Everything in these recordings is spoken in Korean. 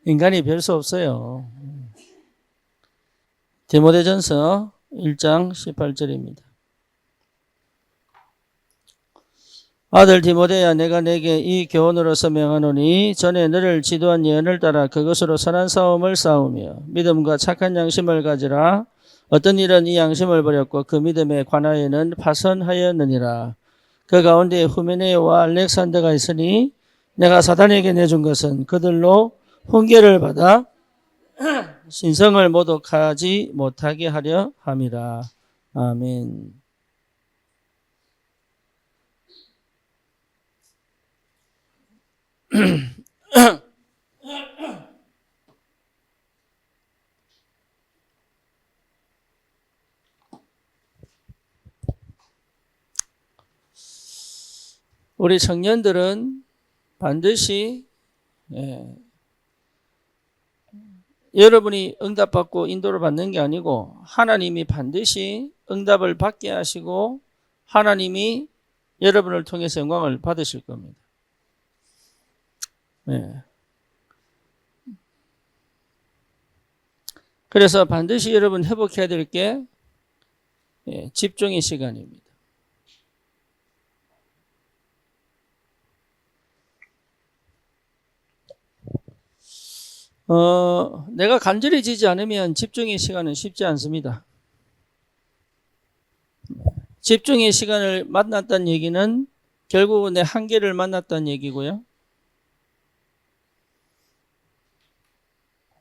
인간이 별 수 없어요. 디모데전서 1장 18절입니다. 아들 디모데야, 내가 내게 이 교훈으로서 명하노니 전에 너를 지도한 예언을 따라 그것으로 선한 싸움을 싸우며 믿음과 착한 양심을 가지라. 어떤 일은 이 양심을 버렸고 그 믿음에 관하여는 파선하였느니라. 그 가운데 후메네오와 알렉산더가 있으니 내가 사단에게 내준 것은 그들로 훈계를 받아 신성을 모독하지 못하게 하려 함이라. 아멘. 우리 청년들은 반드시 여러분이 응답받고 인도를 받는 게 아니고 하나님이 반드시 응답을 받게 하시고 하나님이 여러분을 통해서 영광을 받으실 겁니다. 네. 그래서 반드시 여러분 회복해야 될 게 집중의 시간입니다. 내가 간절해지지 않으면 집중의 시간은 쉽지 않습니다. 집중의 시간을 만났다는 얘기는 결국은 내 한계를 만났다는 얘기고요.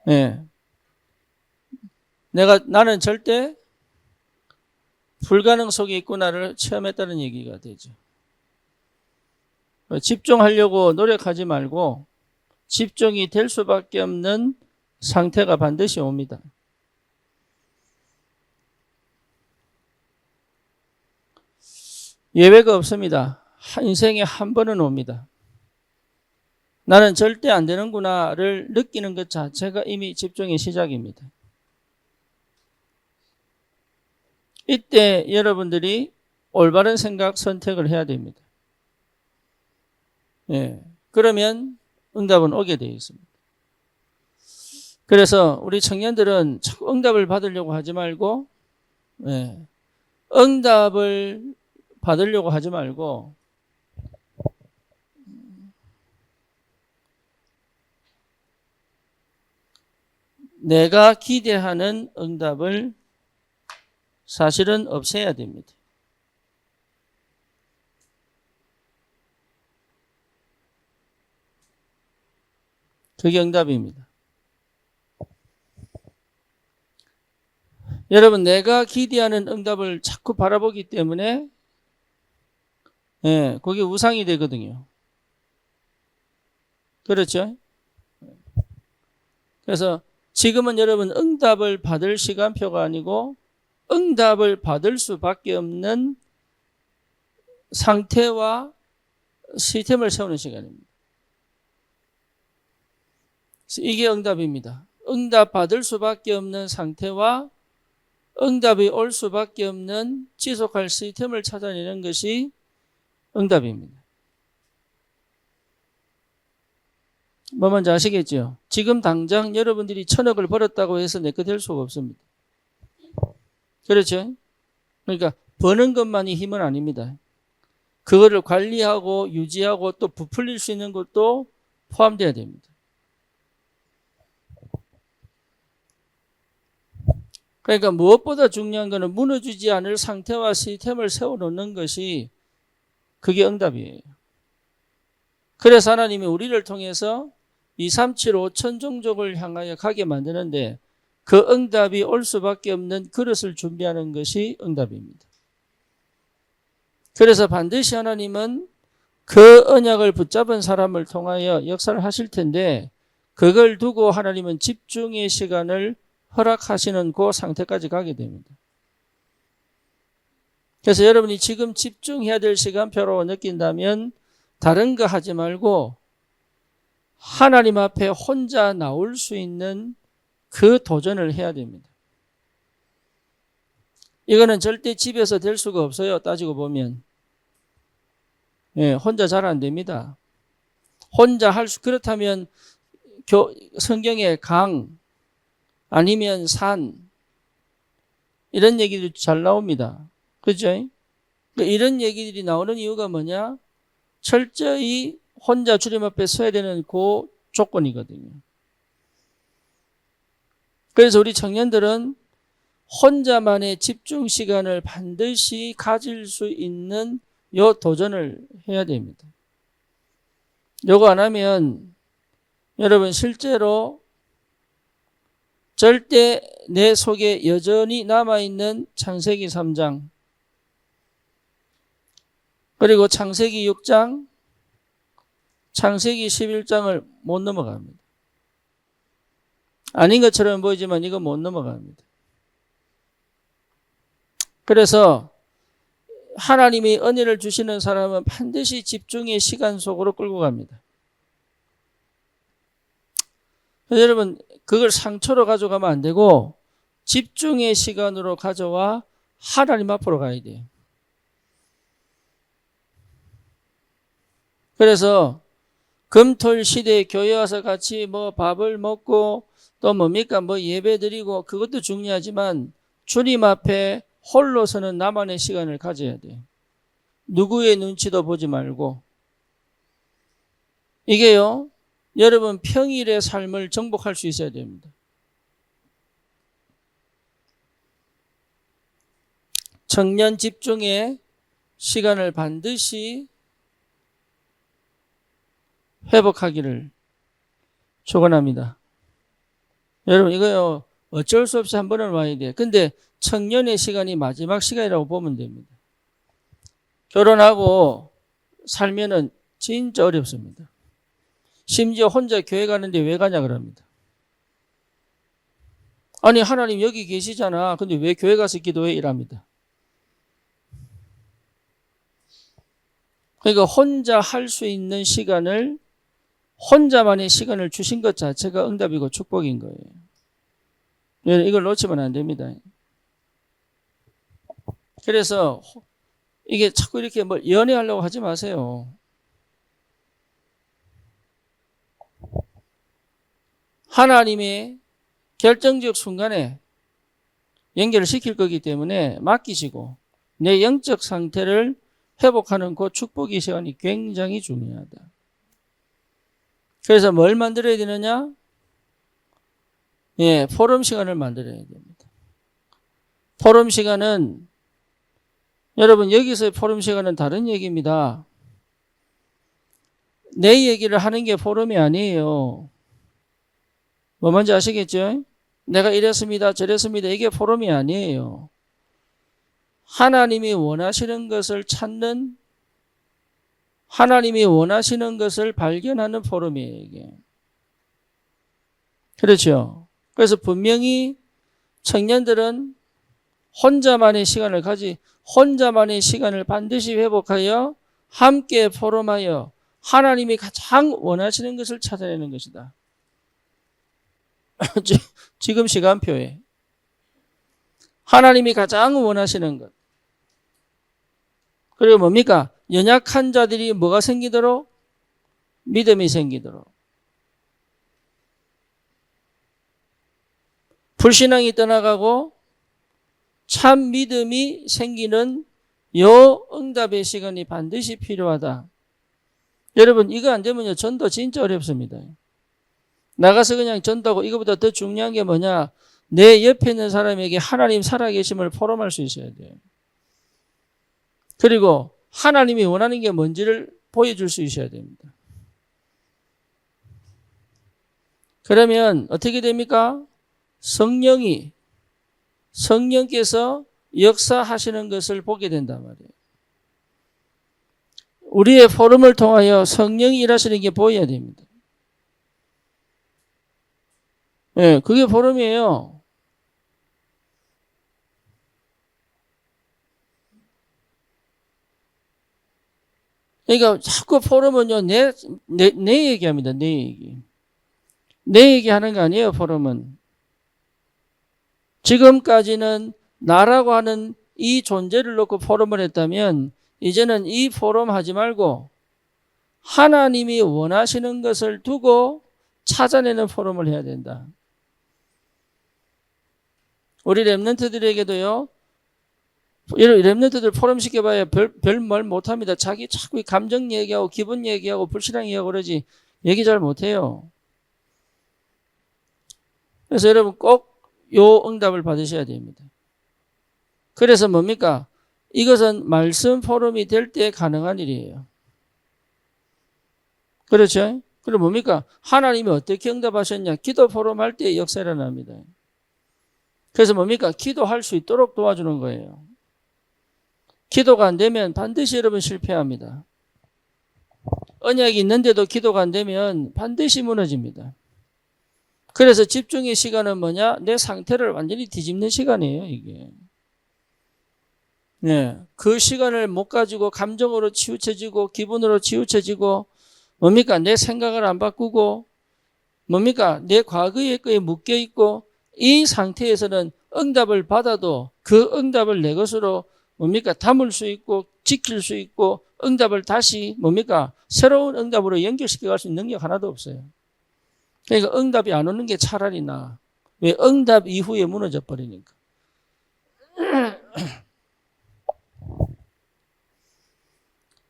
네. 나는 절대 불가능 속에 있구나를 체험했다는 얘기가 되죠. 집중하려고 노력하지 말고 집중이 될 수밖에 없는 상태가 반드시 옵니다. 예외가 없습니다. 인생에 한 번은 옵니다. 나는 절대 안 되는구나를 느끼는 것 자체가 이미 집중의 시작입니다. 이때 여러분들이 올바른 생각, 선택을 해야 됩니다. 그러면 응답은 오게 되어 있습니다. 그래서 우리 청년들은 자꾸 응답을 받으려고 하지 말고 응답을 받으려고 하지 말고 내가 기대하는 응답을 사실은 없애야 됩니다. 그게 응답입니다. 여러분, 내가 기대하는 응답을 자꾸 바라보기 때문에 그게 우상이 되거든요. 그렇죠? 그래서 지금은 여러분 응답을 받을 시간표가 아니고 응답을 받을 수밖에 없는 상태와 시스템을 세우는 시간입니다. 이게 응답입니다. 응답 받을 수밖에 없는 상태와 응답이 올 수밖에 없는 지속할 시스템을 찾아내는 것이 응답입니다. 뭐 먼저 아시겠죠? 지금 당장 여러분들이 1,000억을 벌었다고 해서 내 거 될 수가 없습니다. 그렇죠? 그러니까 버는 것만이 힘은 아닙니다. 그거를 관리하고 유지하고 또 부풀릴 수 있는 것도 포함되어야 됩니다. 그러니까 무엇보다 중요한 것은 무너지지 않을 상태와 시스템을 세워놓는 것이 그게 응답이에요. 그래서 하나님이 우리를 통해서 2, 3, 7, 5천 종족을 향하여 가게 만드는데 그 응답이 올 수밖에 없는 그릇을 준비하는 것이 응답입니다. 그래서 반드시 하나님은 그 언약을 붙잡은 사람을 통하여 역사를 하실 텐데 그걸 두고 하나님은 집중의 시간을 허락하시는 그 상태까지 가게 됩니다. 그래서 여러분이 지금 집중해야 될 시간표로 느낀다면 다른 거 하지 말고 하나님 앞에 혼자 나올 수 있는 그 도전을 해야 됩니다. 이거는 절대 집에서 될 수가 없어요. 따지고 보면. 혼자 잘 안 됩니다. 그렇다면 성경에 강 아니면 산 이런 얘기도 잘 나옵니다. 그죠? 이런 얘기들이 나오는 이유가 뭐냐? 철저히 혼자 주님 앞에 서야 되는 그 조건이거든요. 그래서 우리 청년들은 혼자만의 집중 시간을 반드시 가질 수 있는 요 도전을 해야 됩니다. 요거 안 하면 여러분 실제로 절대 내 속에 여전히 남아있는 창세기 3장 그리고 창세기 6장, 창세기 11장을 못 넘어갑니다. 아닌 것처럼 보이지만 이거 못 넘어갑니다. 그래서 하나님이 은혜를 주시는 사람은 반드시 집중의 시간 속으로 끌고 갑니다. 그래서 여러분 그걸 상처로 가져가면 안 되고 집중의 시간으로 가져와 하나님 앞으로 가야 돼요. 그래서 금토일 시대에 교회 와서 같이 뭐 밥을 먹고 또 뭡니까 뭐 예배 드리고 그것도 중요하지만 주님 앞에 홀로 서는 나만의 시간을 가져야 돼요. 누구의 눈치도 보지 말고. 이게요, 여러분 평일의 삶을 정복할 수 있어야 됩니다. 청년 집중의 시간을 반드시 회복하기를 축원합니다. 여러분 이거요 어쩔 수 없이 한 번은 와야 돼요. 근데 청년의 시간이 마지막 시간이라고 보면 됩니다. 결혼하고 살면은 진짜 어렵습니다. 심지어 혼자 교회 가는데 왜 가냐 그럽니다. 아니 하나님 여기 계시잖아. 근데 왜 교회 가서 기도해? 이랍니다. 그러니까 혼자 할 수 있는 시간을 혼자만의 시간을 주신 것 자체가 응답이고 축복인 거예요. 이걸 놓치면 안 됩니다. 그래서 이게 자꾸 이렇게 뭐 연애하려고 하지 마세요. 하나님의 결정적 순간에 연결을 시킬 거기 때문에 맡기시고 내 영적 상태를 회복하는 그 축복의 시간이 굉장히 중요하다. 그래서 뭘 만들어야 되느냐? 예, 포럼 시간을 만들어야 됩니다. 포럼 시간은 여러분 여기서의 포럼 시간은 다른 얘기입니다. 내 얘기를 하는 게 포럼이 아니에요. 뭐 뭔지 아시겠죠? 내가 이랬습니다 저랬습니다 이게 포럼이 아니에요. 하나님이 원하시는 것을 찾는 하나님이 원하시는 것을 발견하는 포럼이에요. 이게. 그렇죠. 그래서 분명히 청년들은 혼자만의 시간을 혼자만의 시간을 반드시 회복하여 함께 포럼하여 하나님이 가장 원하시는 것을 찾아내는 것이다. 지금 시간표에 하나님이 가장 원하시는 것. 그리고 뭡니까? 연약한 자들이 뭐가 생기도록? 믿음이 생기도록. 불신앙이 떠나가고 참 믿음이 생기는 요 응답의 시간이 반드시 필요하다. 여러분 이거 안 되면요 전도 진짜 어렵습니다. 나가서 그냥 전도하고 이거보다 더 중요한 게 뭐냐? 내 옆에 있는 사람에게 하나님 살아계심을 포럼할 수 있어야 돼요. 그리고 하나님이 원하는 게 뭔지를 보여줄 수 있어야 됩니다. 그러면 어떻게 됩니까? 성령께서 역사하시는 것을 보게 된단 말이에요. 우리의 포럼을 통하여 성령이 일하시는 게 보여야 됩니다. 예, 그게 포럼이에요. 그러니까 자꾸 포럼은요, 내 얘기합니다. 내 얘기. 내 얘기하는 거 아니에요, 포럼은. 지금까지는 나라고 하는 이 존재를 놓고 포럼을 했다면 이제는 이 포럼 하지 말고 하나님이 원하시는 것을 두고 찾아내는 포럼을 해야 된다. 우리 랩런트들에게도요. 이런 랩런트들 포럼 시켜봐야 별 말 못합니다. 자기 자꾸 감정 얘기하고 기분 얘기하고 불신앙 얘기하고 그러지 얘기 잘 못해요. 그래서 여러분 꼭 요 응답을 받으셔야 됩니다. 그래서 뭡니까? 이것은 말씀 포럼이 될 때 가능한 일이에요. 그렇죠? 그럼 뭡니까? 하나님이 어떻게 응답하셨냐? 기도 포럼 할 때 역사 일어납니다. 그래서 뭡니까? 기도할 수 있도록 도와주는 거예요. 기도가 안 되면 반드시 여러분 실패합니다. 언약이 있는데도 기도가 안 되면 반드시 무너집니다. 그래서 집중의 시간은 뭐냐? 내 상태를 완전히 뒤집는 시간이에요, 이게. 네. 그 시간을 못 가지고 감정으로 치우쳐지고 기분으로 치우쳐지고 뭡니까? 내 생각을 안 바꾸고 뭡니까? 내 과거의 거에 묶여 있고 이 상태에서는 응답을 받아도 그 응답을 내 것으로 뭡니까? 담을 수 있고 지킬 수 있고 응답을 다시 뭡니까? 새로운 응답으로 연결시켜 갈 수 있는 능력 하나도 없어요. 그러니까 응답이 안 오는 게 차라리 나아. 왜? 응답 이후에 무너져 버리니까.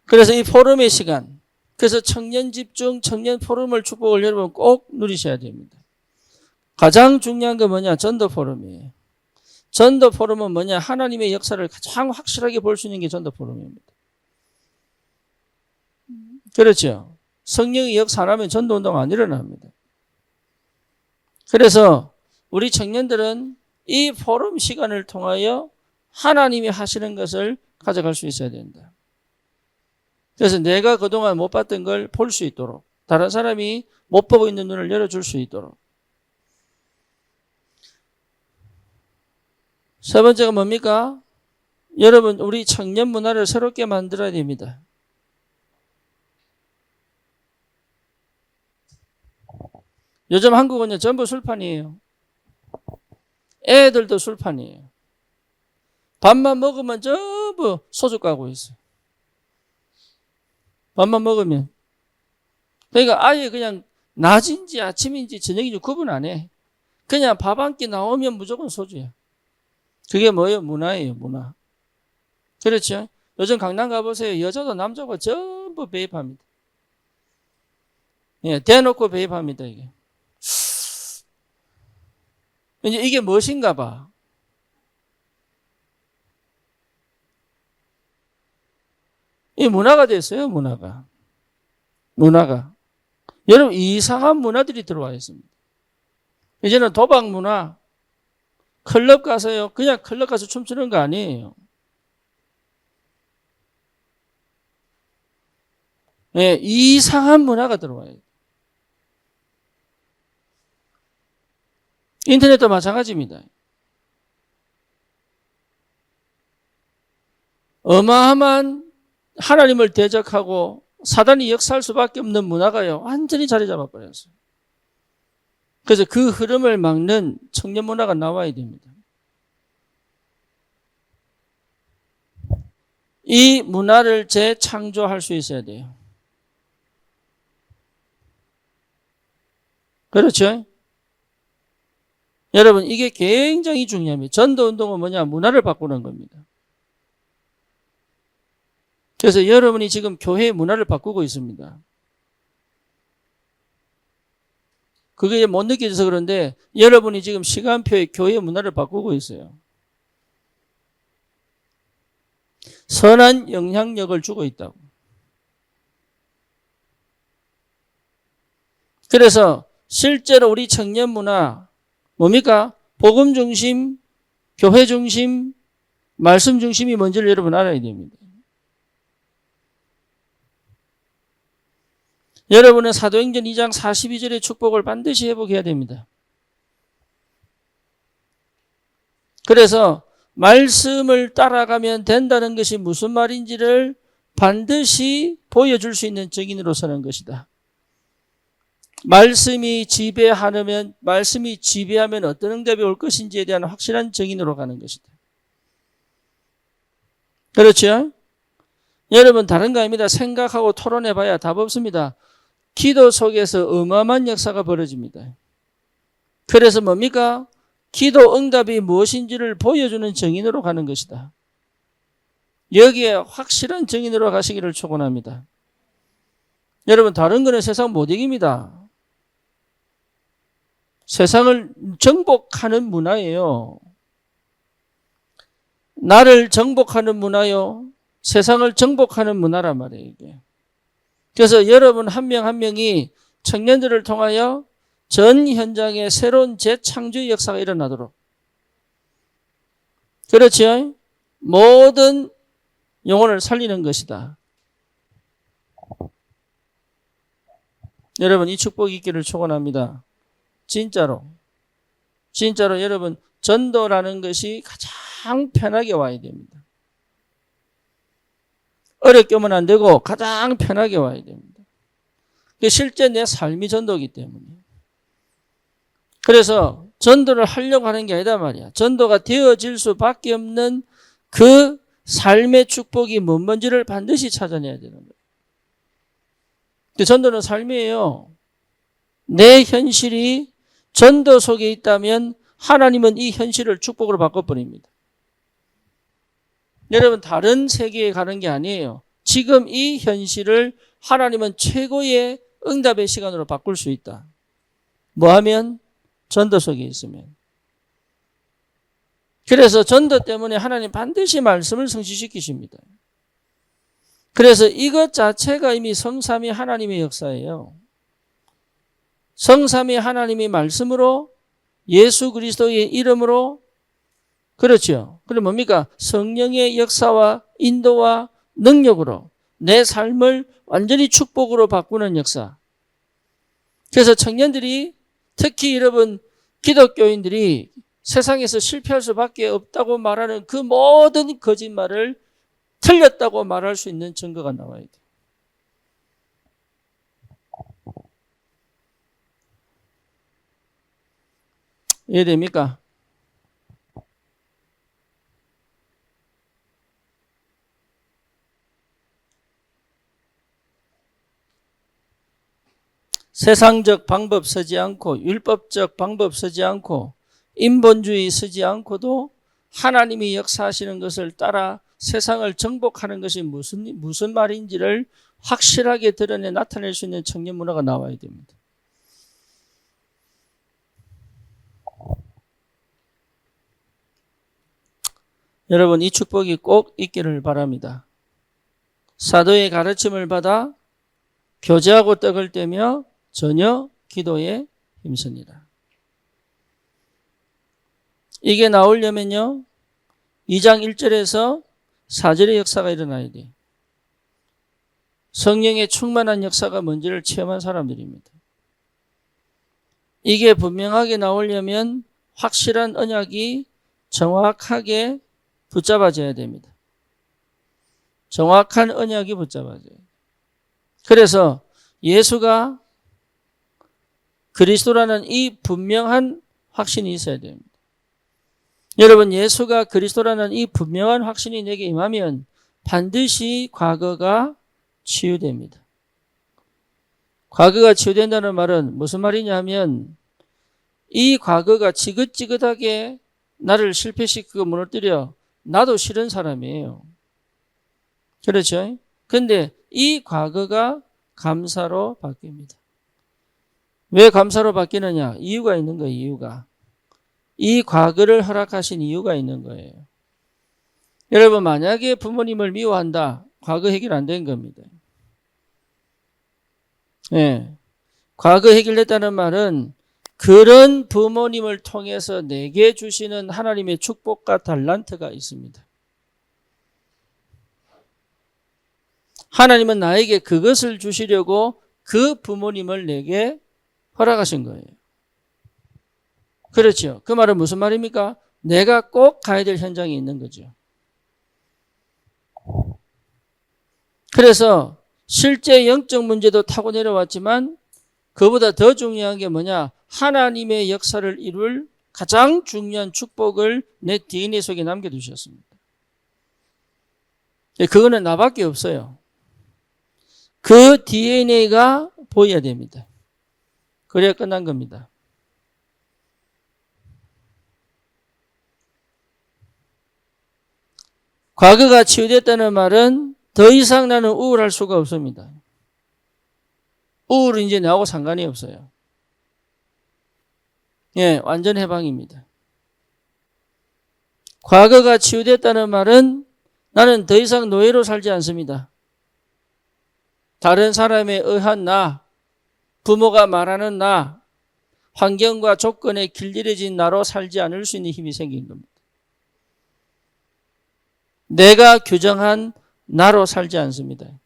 그래서 이 포럼의 시간, 그래서 청년 집중, 청년 포럼을 축복을 여러분 꼭 누리셔야 됩니다. 가장 중요한 건 뭐냐? 전도 포럼이에요. 전도 포럼은 뭐냐? 하나님의 역사를 가장 확실하게 볼 수 있는 게 전도 포럼입니다. 그렇죠? 성령의 역사 안 하면 전도 운동 안 일어납니다. 그래서 우리 청년들은 이 포럼 시간을 통하여 하나님이 하시는 것을 가져갈 수 있어야 된다. 그래서 내가 그동안 못 봤던 걸 볼 수 있도록 다른 사람이 못 보고 있는 눈을 열어줄 수 있도록. 세 번째가 뭡니까? 여러분 우리 청년 문화를 새롭게 만들어야 됩니다. 요즘 한국은요 전부 술판이에요. 애들도 술판이에요. 밥만 먹으면 전부 소주 까고 있어요. 밥만 먹으면. 그러니까 아예 그냥 낮인지 아침인지 저녁인지 구분 안 해. 그냥 밥 한 끼 나오면 무조건 소주야. 그게 뭐예요? 문화예요, 문화. 그렇죠? 요즘 강남 가보세요. 여자도 남자도 전부 배입합니다. 예, 대놓고 배입합니다, 이게. 이제 이게 무엇인가 봐. 이 문화가 됐어요, 문화가. 문화가. 여러분, 이상한 문화들이 들어와 있습니다. 이제는 도박 문화, 클럽 가서요, 그냥 클럽 가서 춤추는 거 아니에요. 예, 이상한 문화가 들어와요. 인터넷도 마찬가지입니다. 어마어마한 하나님을 대적하고 사단이 역사할 수밖에 없는 문화가요, 완전히 자리 잡아버렸어요. 그래서 그 흐름을 막는 청년 문화가 나와야 됩니다. 이 문화를 재창조할 수 있어야 돼요. 그렇죠? 여러분, 이게 굉장히 중요합니다. 전도운동은 뭐냐? 문화를 바꾸는 겁니다. 그래서 여러분이 지금 교회의 문화를 바꾸고 있습니다. 그게 못 느껴져서 그런데 여러분이 지금 시간표에 교회의 문화를 바꾸고 있어요. 선한 영향력을 주고 있다고. 그래서 실제로 우리 청년 문화 뭡니까? 복음 중심, 교회 중심, 말씀 중심이 뭔지를 여러분 알아야 됩니다. 여러분은 사도행전 2장 42절의 축복을 반드시 회복해야 됩니다. 그래서 말씀을 따라가면 된다는 것이 무슨 말인지를 반드시 보여줄 수 있는 증인으로 서는 것이다. 말씀이 지배하면 어떤 응답이 올 것인지에 대한 확실한 증인으로 가는 것이다. 그렇죠? 여러분 다른 거 아닙니다. 생각하고 토론해봐야 답 없습니다. 기도 속에서 어마어마한 역사가 벌어집니다. 그래서 뭡니까? 기도 응답이 무엇인지를 보여주는 증인으로 가는 것이다. 여기에 확실한 증인으로 가시기를 축원합니다. 여러분, 다른 거는 세상 못 이깁니다. 세상을 정복하는 문화예요. 나를 정복하는 문화요. 세상을 정복하는 문화란 말이에요, 이게. 그래서 여러분 한 명 한 명이 청년들을 통하여 전 현장에 새로운 재창조의 역사가 일어나도록. 그렇죠? 모든 영혼을 살리는 것이다. 여러분, 이 축복이 있기를 축원합니다. 진짜로 여러분, 전도라는 것이 가장 편하게 와야 됩니다. 어렵게 오면 안 되고 가장 편하게 와야 됩니다. 실제 내 삶이 전도이기 때문에. 그래서 전도를 하려고 하는 게 아니다 말이야. 전도가 되어질 수밖에 없는 그 삶의 축복이 뭔지를 반드시 찾아내야 되는 거예요. 전도는 삶이에요. 내 현실이 전도 속에 있다면 하나님은 이 현실을 축복으로 바꿔버립니다. 여러분, 다른 세계에 가는 게 아니에요. 지금 이 현실을 하나님은 최고의 응답의 시간으로 바꿀 수 있다. 뭐 하면? 전도 속에 있으면. 그래서 전도 때문에 하나님 반드시 말씀을 성취시키십니다. 그래서 이것 자체가 이미 성삼위 하나님의 역사예요. 성삼위 하나님의 말씀으로 예수 그리스도의 이름으로, 그렇죠. 그럼 뭡니까? 성령의 역사와 인도와 능력으로 내 삶을 완전히 축복으로 바꾸는 역사. 그래서 청년들이, 특히 여러분 기독교인들이 세상에서 실패할 수밖에 없다고 말하는 그 모든 거짓말을 틀렸다고 말할 수 있는 증거가 나와야 돼요. 이해됩니까? 세상적 방법 쓰지 않고 율법적 방법 쓰지 않고 인본주의 쓰지 않고도 하나님이 역사하시는 것을 따라 세상을 정복하는 것이 무슨 말인지를 확실하게 드러내 나타낼 수 있는 청년 문화가 나와야 됩니다. 여러분, 이 축복이 꼭 있기를 바랍니다. 사도의 가르침을 받아 교제하고 떡을 떼며 전혀 기도에 힘쓰니라. 이게 나오려면요, 2장 1절에서 4절의 역사가 일어나야 돼요. 성령의 충만한 역사가 뭔지를 체험한 사람들입니다. 이게 분명하게 나오려면 확실한 언약이 정확하게 붙잡아져야 됩니다. 정확한 언약이 붙잡아져요. 그래서 예수가 그리스도라는 이 분명한 확신이 있어야 됩니다. 여러분, 예수가 그리스도라는 이 분명한 확신이 내게 임하면 반드시 과거가 치유됩니다. 과거가 치유된다는 말은 무슨 말이냐 하면 이 과거가 지긋지긋하게 나를 실패시키고 무너뜨려 나도 싫은 사람이에요. 그렇죠? 근데 이 과거가 감사로 바뀝니다. 왜 감사로 바뀌느냐? 이유가 있는 거예요, 이유가. 이 과거를 허락하신 이유가 있는 거예요. 여러분, 만약에 부모님을 미워한다, 과거 해결 안 된 겁니다. 네. 과거 해결됐다는 말은 그런 부모님을 통해서 내게 주시는 하나님의 축복과 달란트가 있습니다. 하나님은 나에게 그것을 주시려고 그 부모님을 내게 허락하신 거예요. 그렇죠. 그 말은 무슨 말입니까? 내가 꼭 가야 될 현장이 있는 거죠. 그래서 실제 영적 문제도 타고 내려왔지만 그보다 더 중요한 게 뭐냐? 하나님의 역사를 이룰 가장 중요한 축복을 내 DNA 속에 남겨두셨습니다. 그거는 나밖에 없어요. 그 DNA가 보여야 됩니다. 그래야 끝난 겁니다. 과거가 치유됐다는 말은 더 이상 나는 우울할 수가 없습니다. 우울은 이제 나하고 상관이 없어요. 예, 완전 해방입니다. 과거가 치유됐다는 말은 나는 더 이상 노예로 살지 않습니다. 다른 사람에 의한 나, 부모가 말하는 나, 환경과 조건에 길들여진 나로 살지 않을 수 있는 힘이 생긴 겁니다. 내가 규정한 나로 살지 않습니다.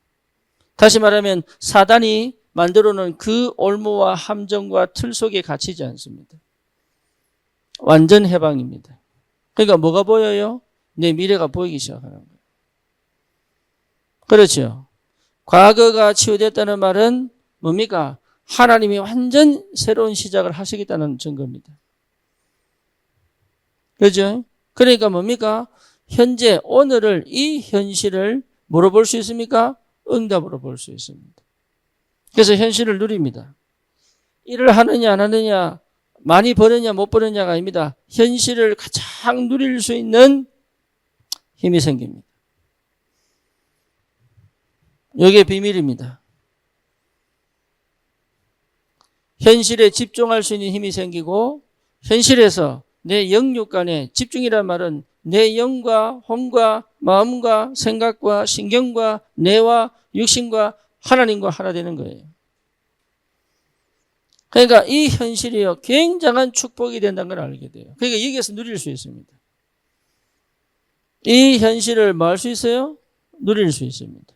다시 말하면 사단이 만들어놓은 그 올무와 함정과 틀 속에 갇히지 않습니다. 완전 해방입니다. 그러니까 뭐가 보여요? 내 미래가 보이기 시작하는 거예요. 그렇죠. 과거가 치유됐다는 말은 뭡니까? 하나님이 완전 새로운 시작을 하시겠다는 증거입니다. 그렇죠? 그러니까 뭡니까? 현재 오늘을 이 현실을 뭐로 볼 수 있습니까? 응답으로 볼 수 있습니다. 그래서 현실을 누립니다. 일을 하느냐 안 하느냐, 많이 버느냐 못 버느냐가 아닙니다. 현실을 가장 누릴 수 있는 힘이 생깁니다. 이게 비밀입니다. 현실에 집중할 수 있는 힘이 생기고 현실에서 내 영육간에 집중이란 말은 내 영과 혼과 마음과 생각과 신경과 뇌와 육신과 하나님과 하나 되는 거예요. 그러니까 이 현실이요 굉장한 축복이 된다는 걸 알게 돼요. 그러니까 여기에서 누릴 수 있습니다. 이 현실을 뭐 할 수 있어요? 누릴 수 있습니다.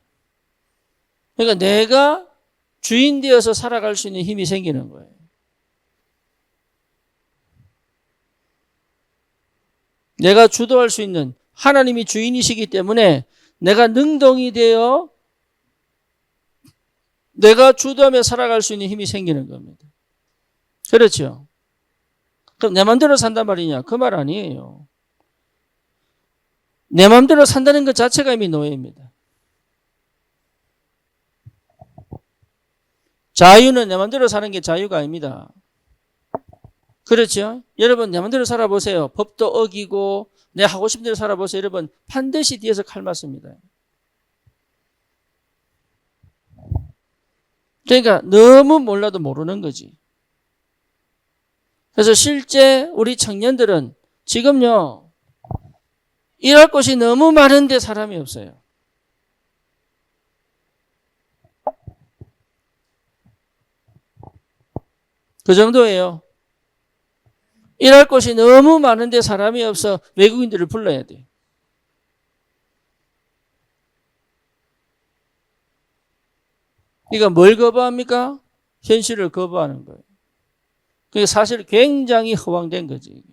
그러니까 내가 주인 되어서 살아갈 수 있는 힘이 생기는 거예요. 내가 주도할 수 있는 하나님이 주인이시기 때문에 내가 능동이 되어 내가 주도하며 살아갈 수 있는 힘이 생기는 겁니다. 그렇죠? 그럼 내 마음대로 산단 말이냐? 그 말 아니에요. 내 마음대로 산다는 것 자체가 이미 노예입니다. 자유는 내 마음대로 사는 게 자유가 아닙니다. 그렇죠? 여러분 내 마음대로 살아보세요. 법도 어기고 내 하고 싶은 대로 살아보세요. 여러분 반드시 뒤에서 칼 맞습니다. 그러니까 너무 몰라도 모르는 거지. 그래서 실제 우리 청년들은 지금요 일할 곳이 너무 많은데 사람이 없어요. 그 정도예요. 일할 곳이 너무 많은데 사람이 없어 외국인들을 불러야 돼. 그러니까 뭘 거부합니까? 현실을 거부하는 거예요. 그게 사실 굉장히 허황된 거지.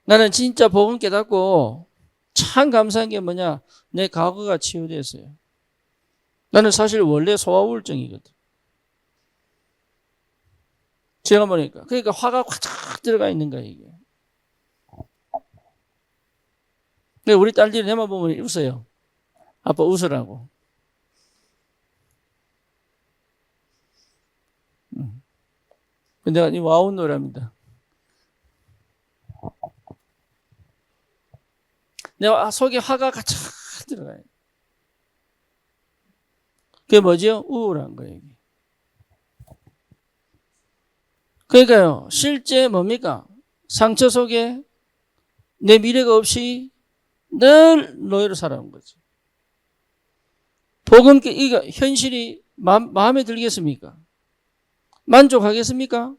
나는 진짜 복음 깨닫고 참 감사한 게 뭐냐? 내 과거가 치유됐어요. 나는 사실 원래 소아우울증이거든. 제가 보니까. 그러니까 화가 확 들어가 있는 거야, 이게. 근데 우리 딸들이 내만 보면 웃어요. 아빠 웃으라고. 근데 내가 이 와운 노래입니다. 내가 속에 화가 가득 들어가요. 그게 뭐죠? 우울한 거예요. 이게. 그러니까요, 실제 뭡니까? 상처 속에 내 미래가 없이 늘 노예로 살아온 거죠. 복음, 이거 현실이 마음에 들겠습니까? 만족하겠습니까?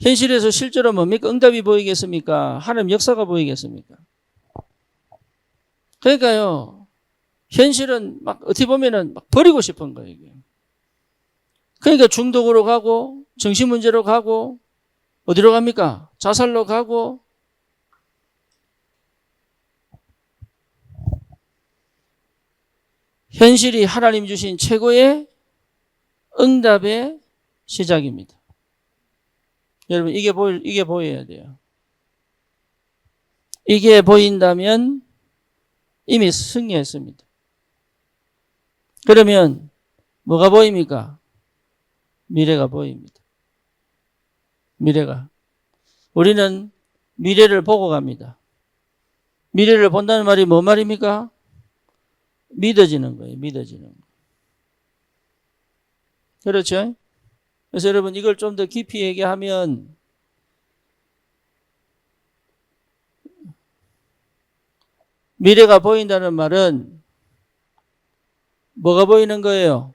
현실에서 실제로 뭡니까? 응답이 보이겠습니까? 하나님 역사가 보이겠습니까? 그러니까요, 현실은 막 어떻게 보면은 막 버리고 싶은 거예요, 이게. 그러니까 중독으로 가고, 정신문제로 가고, 어디로 갑니까? 자살로 가고, 현실이 하나님 주신 최고의 응답의 시작입니다. 여러분, 이게 보여야 돼요. 이게 보인다면 이미 승리했습니다. 그러면 뭐가 보입니까? 미래가 보입니다. 미래가. 우리는 미래를 보고 갑니다. 미래를 본다는 말이 뭔 말입니까? 믿어지는 거예요. 믿어지는 거. 그렇죠? 그래서 여러분 이걸 좀 더 깊이 얘기하면 미래가 보인다는 말은 뭐가 보이는 거예요?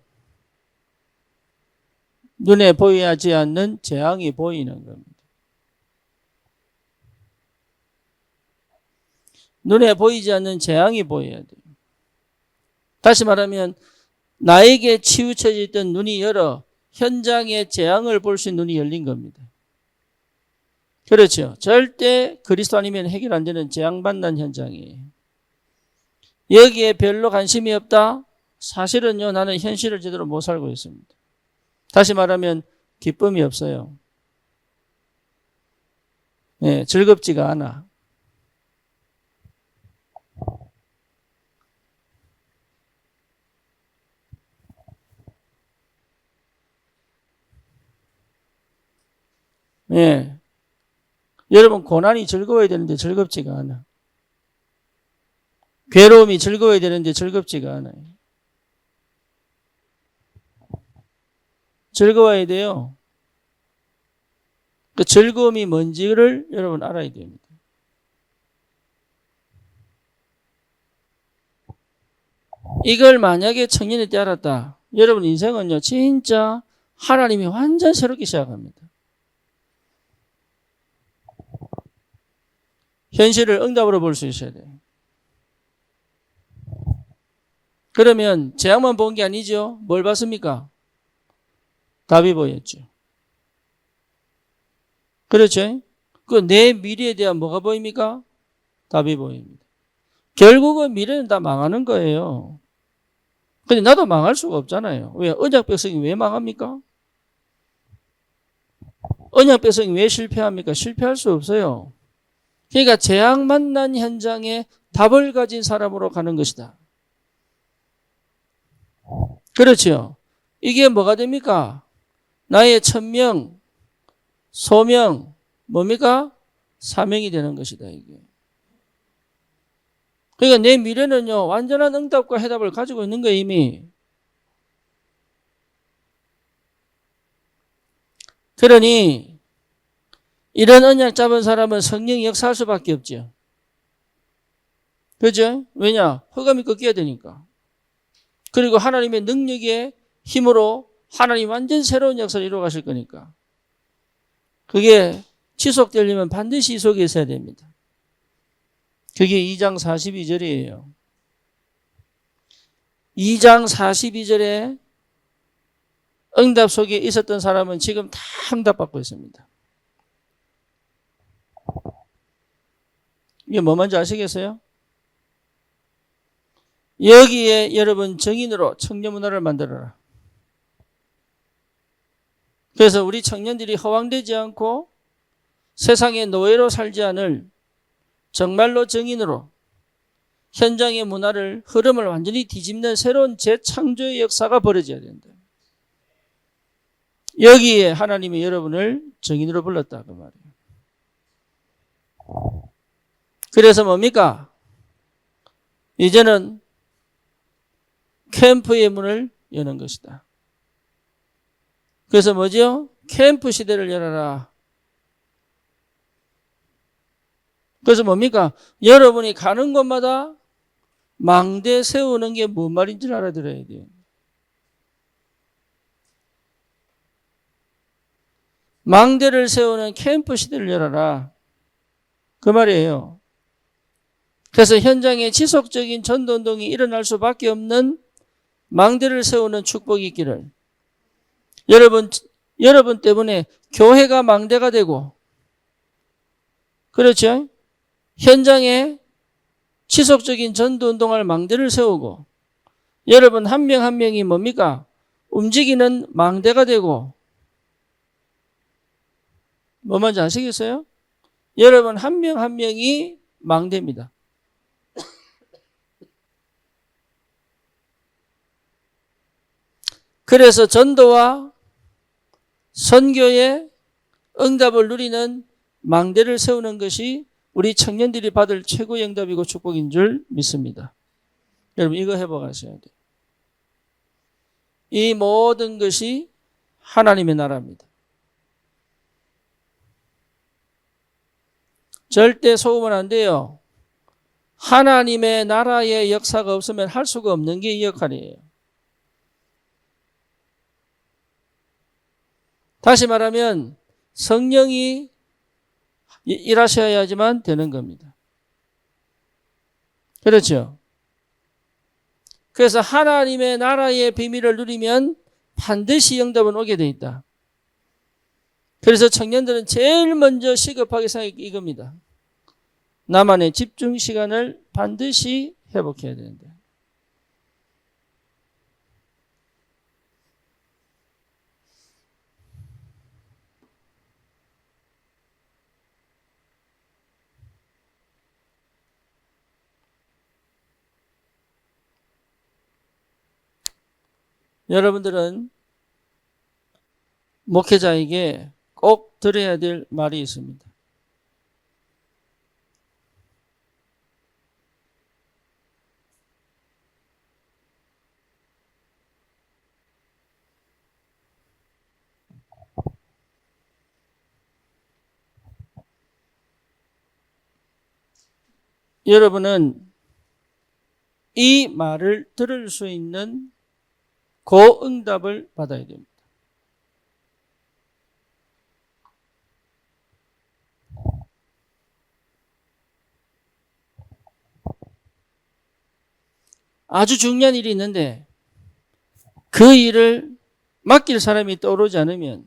눈에 보이지 않는 재앙이 보이는 겁니다. 눈에 보이지 않는 재앙이 보여야 돼요. 다시 말하면 나에게 치우쳐져 있던 눈이 열어 현장의 재앙을 볼 수 있는 눈이 열린 겁니다. 그렇죠. 절대 그리스도 아니면 해결 안 되는 재앙받는 현장이에요. 여기에 별로 관심이 없다? 사실은요, 나는 현실을 제대로 못 살고 있습니다. 다시 말하면 기쁨이 없어요. 네, 즐겁지가 않아. 네. 여러분 고난이 즐거워야 되는데 즐겁지가 않아. 괴로움이 즐거워야 되는데 즐겁지가 않아요. 즐거워야 돼요. 그 즐거움이 뭔지를 여러분 알아야 됩니다. 이걸 만약에 청년이 때 알았다. 여러분 인생은요 진짜 하나님이 완전 새롭게 시작합니다. 현실을 응답으로 볼 수 있어야 돼요. 그러면 재앙만 본 게 아니죠. 뭘 봤습니까? 답이 보였죠. 그렇죠? 그 내 미래에 대한 뭐가 보입니까? 답이 보입니다. 결국은 미래는 다 망하는 거예요. 근데 나도 망할 수가 없잖아요. 왜? 언약 백성이 왜 망합니까? 언약 백성이 왜 실패합니까? 실패할 수 없어요. 그러니까 재앙 만난 현장에 답을 가진 사람으로 가는 것이다. 그렇죠. 이게 뭐가 됩니까? 나의 천명, 소명, 뭡니까? 사명이 되는 것이다, 이게. 그러니까 내 미래는요, 완전한 응답과 해답을 가지고 있는 거예요, 이미. 그러니, 이런 언약 잡은 사람은 성령이 역사할 수밖에 없죠. 그죠? 왜냐? 허감이 꺾여야 되니까. 그리고 하나님의 능력의 힘으로 하나님 완전 새로운 역사를 이루어 가실 거니까. 그게 지속되려면 반드시 이 속에 있어야 됩니다. 그게 2장 42절이에요. 2장 42절에 응답 속에 있었던 사람은 지금 다 응답받고 있습니다. 이게 뭐 뭔지 아시겠어요? 여기에 여러분 정인으로 청년 문화를 만들어라. 그래서 우리 청년들이 허황되지 않고 세상의 노예로 살지 않을 정말로 정인으로 현장의 문화를 흐름을 완전히 뒤집는 새로운 재창조의 역사가 벌어져야 된다. 여기에 하나님이 여러분을 정인으로 불렀다 그 말이에요. 그래서 뭡니까? 이제는 캠프의 문을 여는 것이다. 그래서 뭐죠? 캠프 시대를 열어라. 그래서 뭡니까? 여러분이 가는 곳마다 망대 세우는 게 뭔 말인지 알아들어야 돼요. 망대를 세우는 캠프 시대를 열어라. 그 말이에요. 그래서 현장에 지속적인 전도운동이 일어날 수밖에 없는 망대를 세우는 축복이 있기를. 여러분 때문에 교회가 망대가 되고, 그렇죠? 현장에 지속적인 전도운동할 망대를 세우고, 여러분 한 명 한 명이 뭡니까? 움직이는 망대가 되고, 뭐 뭔지 아시겠어요? 여러분 한 명 한 명이 망대입니다. 그래서 전도와 선교의 응답을 누리는 망대를 세우는 것이 우리 청년들이 받을 최고의 응답이고 축복인 줄 믿습니다. 여러분 이거 해보가셔야 돼요. 이 모든 것이 하나님의 나라입니다. 절대 속으면 안 돼요. 하나님의 나라의 역사가 없으면 할 수가 없는 게 이 역할이에요. 다시 말하면 성령이 일하셔야지만 되는 겁니다. 그렇죠? 그래서 하나님의 나라의 비밀을 누리면 반드시 응답은 오게 돼 있다. 그래서 청년들은 제일 먼저 시급하게 생각이 이겁니다. 나만의 집중 시간을 반드시 회복해야 되는데. 여러분들은 목회자에게 꼭 들어야 될 말이 있습니다. 여러분은 이 말을 들을 수 있는 그 응답을 받아야 됩니다. 아주 중요한 일이 있는데 그 일을 맡길 사람이 떠오르지 않으면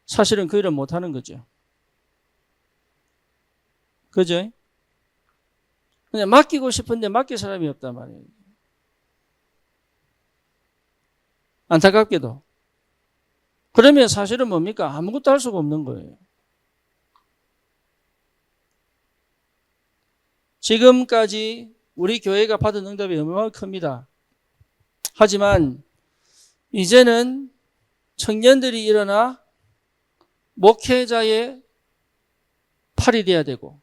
사실은 그 일을 못하는 거죠. 그죠? 그냥 맡기고 싶은데 맡길 사람이 없단 말이에요. 안타깝게도. 그러면 사실은 뭡니까? 아무것도 할 수가 없는 거예요. 지금까지 우리 교회가 받은 응답이 얼마나 큽니다. 하지만 이제는 청년들이 일어나 목회자의 팔이 돼야 되고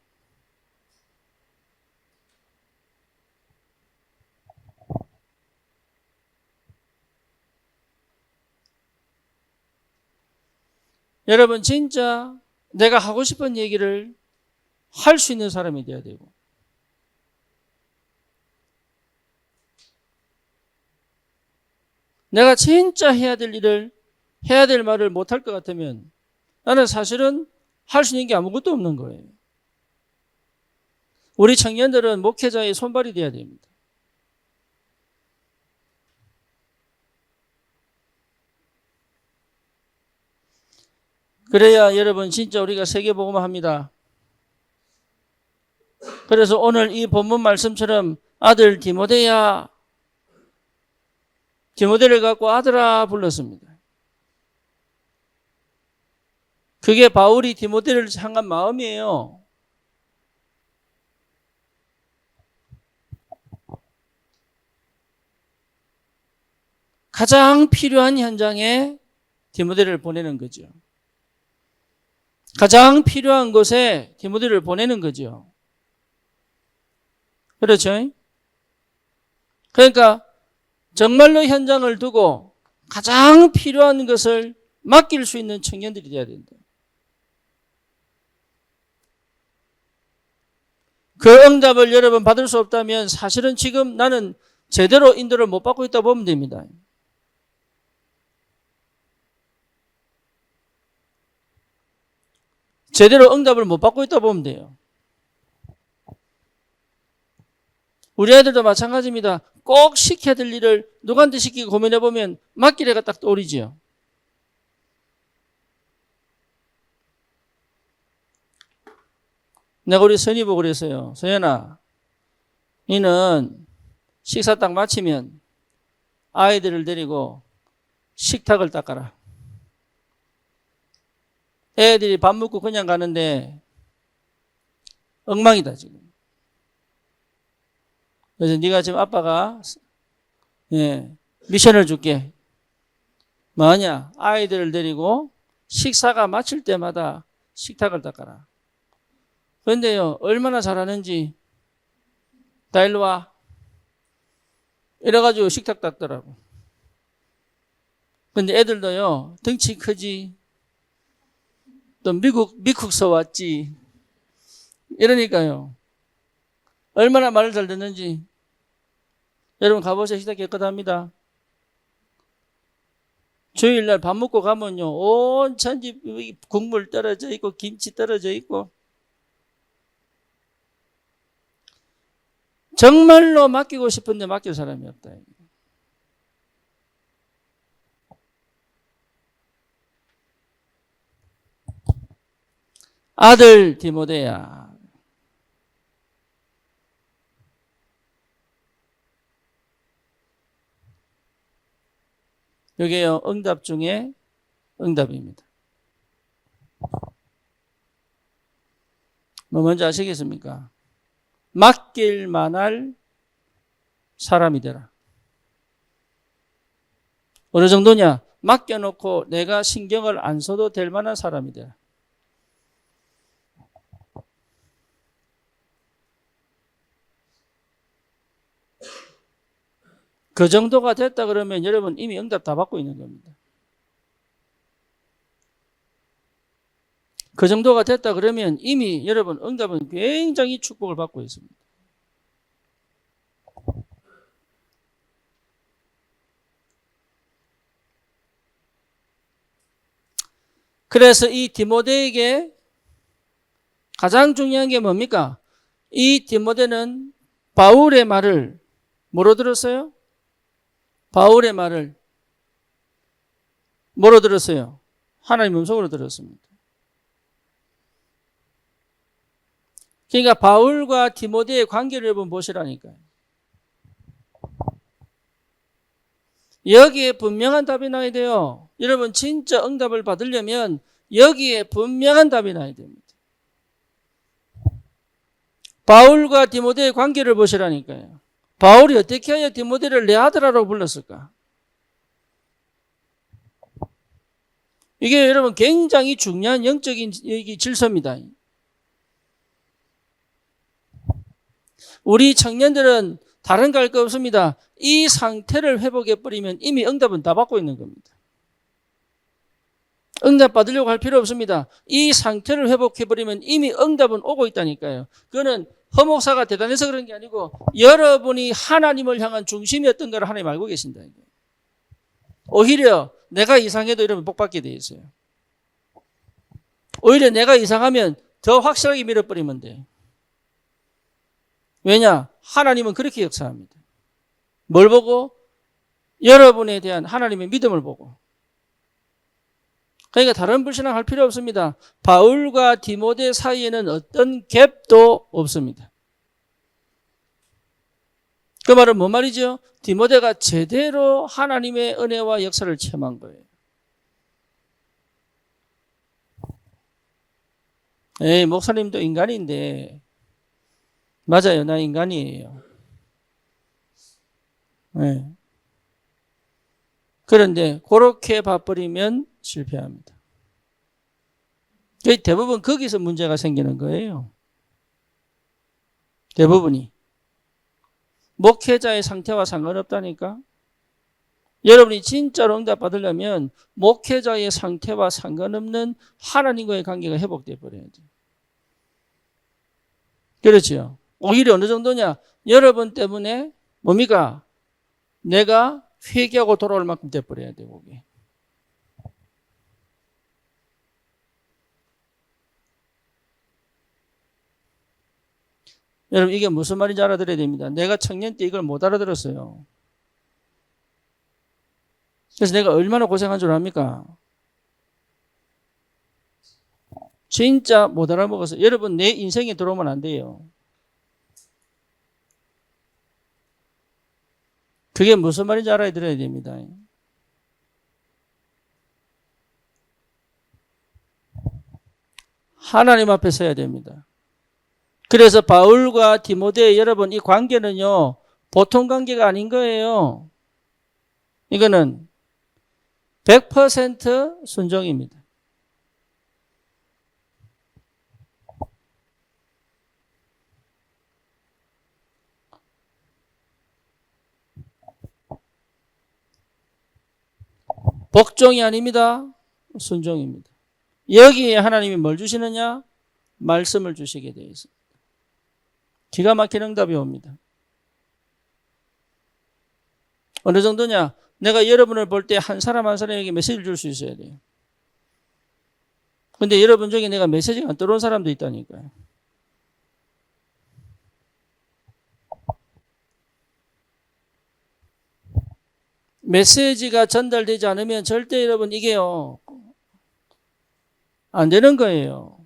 여러분 진짜 내가 하고 싶은 얘기를 할 수 있는 사람이 돼야 되고 내가 진짜 해야 될 일을 해야 될 말을 못할 것 같으면 나는 사실은 할 수 있는 게 아무것도 없는 거예요. 우리 청년들은 목회자의 손발이 돼야 됩니다. 그래야 여러분 진짜 우리가 세계복음화 합니다. 그래서 오늘 이 본문 말씀처럼 아들 디모데야, 디모데를 갖고 아들아 불렀습니다. 그게 바울이 디모데를 향한 마음이에요. 가장 필요한 현장에 디모데를 보내는 거죠. 가장 필요한 곳에 디모데를 보내는 거죠. 그렇죠? 그러니까 정말로 현장을 두고 가장 필요한 것을 맡길 수 있는 청년들이 돼야 된다. 그 응답을 여러분 받을 수 없다면 사실은 지금 나는 제대로 인도를 못 받고 있다 보면 됩니다. 제대로 응답을 못 받고 있다 보면 돼요. 우리 아이들도 마찬가지입니다. 꼭 시켜야 될 일을 누구한테 시키고 고민해보면 맡기래가 딱 떠오르지요. 내가 우리 선이 보고 그랬어요. 서연아, 너는 식사 딱 마치면 아이들을 데리고 식탁을 닦아라. 애들이 밥 먹고 그냥 가는데 엉망이다 지금. 그래서 네가 지금 아빠가 미션을 줄게. 뭐하냐? 아이들을 데리고 식사가 마칠 때마다 식탁을 닦아라. 그런데요, 얼마나 잘하는지, 다 일로 와. 이래가지고 식탁 닦더라고. 근데 애들도요, 덩치 크지, 또 미국서 왔지. 이러니까요, 얼마나 말을 잘 듣는지. 여러분 가보세요. 식탁 깨끗합니다. 주일날 밥 먹고 가면요, 온 천지 국물 떨어져 있고, 김치 떨어져 있고, 정말로 맡기고 싶은데 맡길 사람이 없다. 아들 디모데야, 여기에요, 응답 중에 응답입니다. 뭐 뭔지 아시겠습니까? 맡길 만할 사람이 되라. 어느 정도냐? 맡겨놓고 내가 신경을 안 써도 될 만한 사람이 되라. 그 정도가 됐다 그러면 여러분 이미 응답 다 받고 있는 겁니다. 그 정도가 됐다 그러면 이미 여러분 응답은 굉장히 축복을 받고 있습니다. 그래서 이 디모데에게 가장 중요한 게 뭡니까? 이 디모데는 바울의 말을 뭐로 들었어요? 바울의 말을 뭐로 들었어요? 하나님 음성으로 들었습니다. 그러니까 바울과 디모데의 관계를 여러분 보시라니까요. 여기에 분명한 답이 나야 돼요. 여러분 진짜 응답을 받으려면 여기에 분명한 답이 나야 됩니다. 바울과 디모데의 관계를 보시라니까요. 바울이 어떻게 하여 디모데를 내 아들아라고 불렀을까? 이게 여러분 굉장히 중요한 영적인 질서입니다. 우리 청년들은 다른 거 할 거 없습니다. 이 상태를 회복해버리면 이미 응답은 다 받고 있는 겁니다. 응답 받으려고 할 필요 없습니다. 이 상태를 회복해버리면 이미 응답은 오고 있다니까요. 그거는 허목사가 대단해서 그런 게 아니고 여러분이 하나님을 향한 중심이었던 걸 하나님 알고 계신다. 오히려 내가 이상해도 여러분 복 받게 돼 있어요. 오히려 내가 이상하면 더 확실하게 밀어버리면 돼. 왜냐? 하나님은 그렇게 역사합니다. 뭘 보고? 여러분에 대한 하나님의 믿음을 보고. 그러니까 다른 불신앙 할 필요 없습니다. 바울과 디모데 사이에는 어떤 갭도 없습니다. 그 말은 뭔 말이죠? 디모데가 제대로 하나님의 은혜와 역사를 체험한 거예요. 에이, 목사님도 인간인데. 맞아요. 나 인간이에요. 네. 그런데 그렇게 봐버리면 실패합니다. 대부분 거기서 문제가 생기는 거예요. 대부분이. 목회자의 상태와 상관없다니까. 여러분이 진짜로 응답 받으려면 목회자의 상태와 상관없는 하나님과의 관계가 회복돼 버려야죠. 그렇죠. 오히려 어느 정도냐? 여러분 때문에 뭡니까? 내가 회개하고 돌아올 만큼 돼버려야 돼, 그게. 여러분 이게 무슨 말인지 알아들어야 됩니다. 내가 청년 때 이걸 못 알아들었어요. 그래서 내가 얼마나 고생한 줄 압니까? 진짜 못 알아먹어서 여러분 내 인생에 들어오면 안 돼요. 그게 무슨 말인지 알아들어야 됩니다. 하나님 앞에 서야 됩니다. 그래서 바울과 디모데 여러분 이 관계는요 보통 관계가 아닌 거예요. 이거는 100% 순종입니다. 복종이 아닙니다. 순종입니다. 여기에 하나님이 뭘 주시느냐? 말씀을 주시게 되어 있습니다. 기가 막힌 응답이 옵니다. 어느 정도냐? 내가 여러분을 볼 때 한 사람 한 사람에게 메시지를 줄 수 있어야 돼요. 근데 여러분 중에 내가 메시지가 안 들어온 사람도 있다니까요. 메시지가 전달되지 않으면 절대 여러분 이게요, 안 되는 거예요.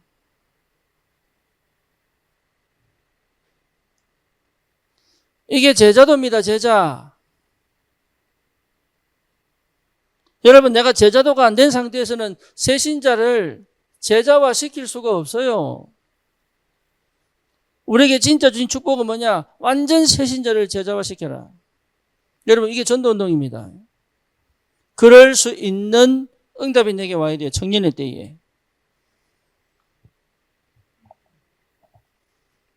이게 제자도입니다, 제자. 여러분, 내가 제자도가 안 된 상태에서는 새신자를 제자화 시킬 수가 없어요. 우리에게 진짜 주신 축복은 뭐냐? 완전 새신자를 제자화 시켜라. 여러분, 이게 전도운동입니다. 그럴 수 있는 응답이 내게 와야 돼요. 청년의 때에.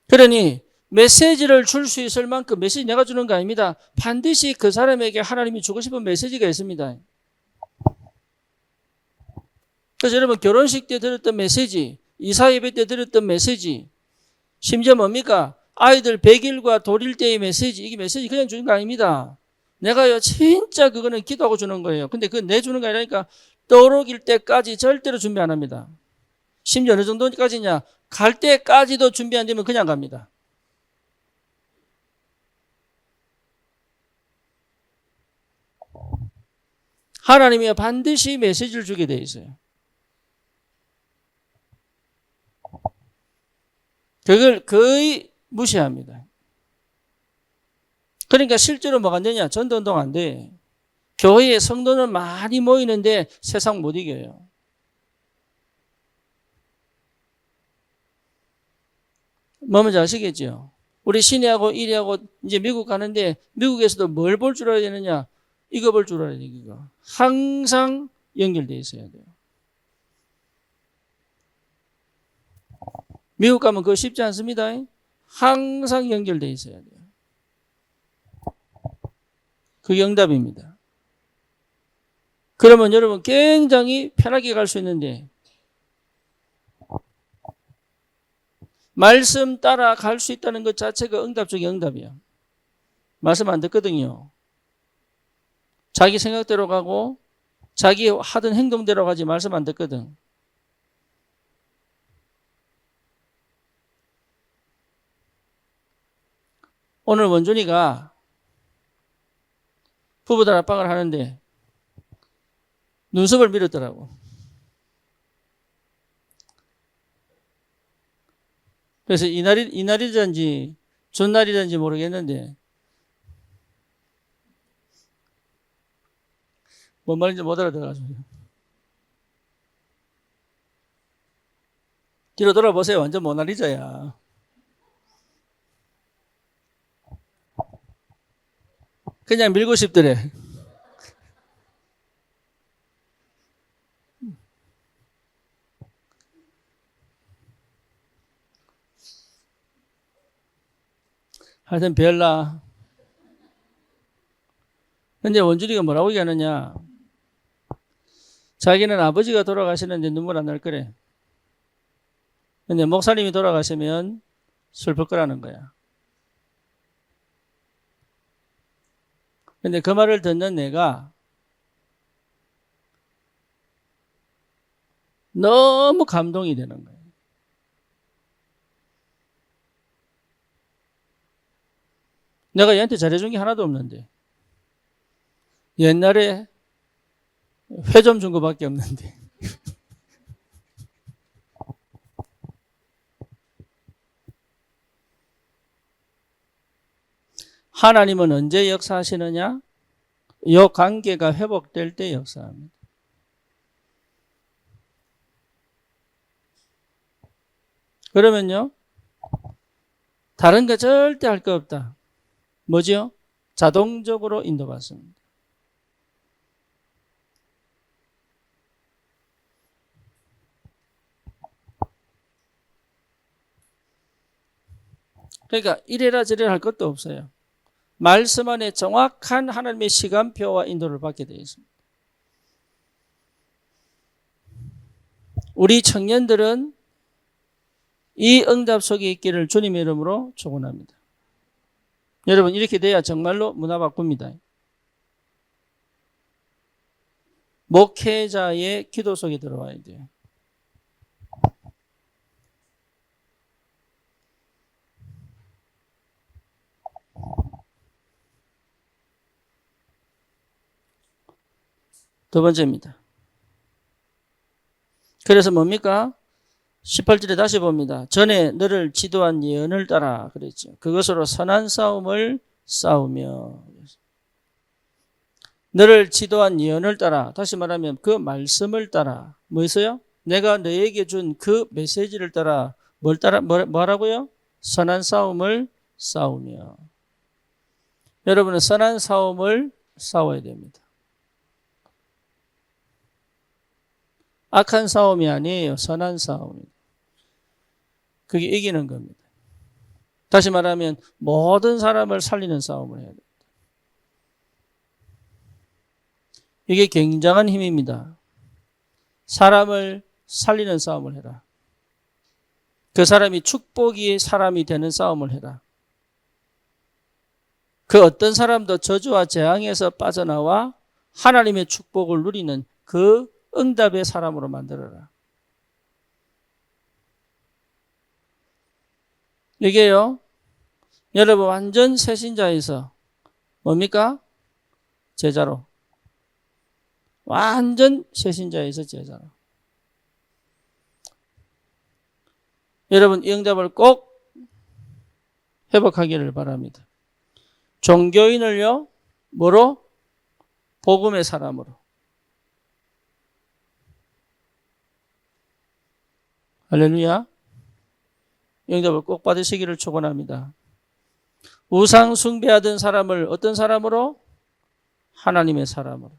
그러니 메시지를 줄 수 있을 만큼 메시지 내가 주는 거 아닙니다. 반드시 그 사람에게 하나님이 주고 싶은 메시지가 있습니다. 그래서 여러분 결혼식 때 들었던 메시지, 이사 예배 때 들었던 메시지, 심지어 뭡니까? 아이들 100일과 돌일 때의 메시지, 이게 메시지 그냥 주는 거 아닙니다. 내가요 진짜 그거는 기도하고 주는 거예요. 근데 그건 내 주는 거 아니라니까 떠오르길 때까지 절대로 준비 안 합니다. 심지어 어느 정도까지냐? 갈 때까지도 준비 안 되면 그냥 갑니다. 하나님이 반드시 메시지를 주게 돼 있어요. 그걸 거의 무시합니다. 그러니까 실제로 뭐가 안 되냐? 전도운동 안 돼. 교회에 성도는 많이 모이는데 세상 못 이겨요. 뭔지 아시겠죠? 우리 신이하고 이리하고 이제 미국 가는데 미국에서도 뭘 볼 줄 알아야 되느냐? 이거 볼 줄 알아야 돼요. 이거. 항상 연결되어 있어야 돼요. 미국 가면 그거 쉽지 않습니다. 항상 연결되어 있어야 돼요. 그게 응답입니다. 그러면 여러분 굉장히 편하게 갈 수 있는데 말씀 따라 갈 수 있다는 것 자체가 응답 중에 응답이야. 말씀 안 듣거든요. 자기 생각대로 가고 자기 하던 행동대로 가지 말씀 안 듣거든. 오늘 원준이가 부부들 압박을 하는데 눈썹을 밀었더라고. 그래서 이날이든지 전날이든지 모르겠는데 뭔 말인지 못 알아들어가지고. 뒤로 돌아보세요. 완전 모나리자야. 그냥 밀고 싶더래. 하여튼 별나. 근데 원준이가 뭐라고 얘기하느냐? 자기는 아버지가 돌아가시는데 눈물 안 날 거래. 근데 목사님이 돌아가시면 슬플 거라는 거야. 근데 그 말을 듣는 내가 너무 감동이 되는 거예요. 내가 얘한테 잘해준 게 하나도 없는데. 옛날에 회 좀 준 거밖에 없는데. 하나님은 언제 역사하시느냐? 이 관계가 회복될 때 역사합니다. 그러면요, 다른 거 절대 할 거 없다. 뭐죠? 자동적으로 인도받습니다. 그러니까 이래라 저래라 할 것도 없어요. 말씀 안에 정확한 하나님의 시간표와 인도를 받게 되어 있습니다. 우리 청년들은 이 응답 속에 있기를 주님의 이름으로 축원합니다. 여러분 이렇게 돼야 정말로 문화 바꿉니다. 목회자의 기도 속에 들어와야 돼요. 두 번째입니다. 그래서 뭡니까? 18절에 다시 봅니다. 전에 너를 지도한 예언을 따라 그랬죠. 그것으로 선한 싸움을 싸우며. 너를 지도한 예언을 따라, 다시 말하면 그 말씀을 따라. 뭐 있어요? 내가 너에게 준 그 메시지를 따라 뭘 따라 뭐라고요? 선한 싸움을 싸우며. 여러분은 선한 싸움을 싸워야 됩니다. 악한 싸움이 아니에요. 선한 싸움입니다. 그게 이기는 겁니다. 다시 말하면 모든 사람을 살리는 싸움을 해야 됩니다. 이게 굉장한 힘입니다. 사람을 살리는 싸움을 해라. 그 사람이 축복이 사람이 되는 싸움을 해라. 그 어떤 사람도 저주와 재앙에서 빠져나와 하나님의 축복을 누리는 그 응답의 사람으로 만들어라. 이게요, 여러분 완전 새신자에서 뭡니까? 제자로. 완전 새신자에서 제자로. 여러분 이 응답을 꼭 회복하기를 바랍니다. 종교인을요, 뭐로? 복음의 사람으로. 할렐루야. 응답을 꼭 받으시기를 축원합니다. 우상 숭배하던 사람을 어떤 사람으로? 하나님의 사람으로.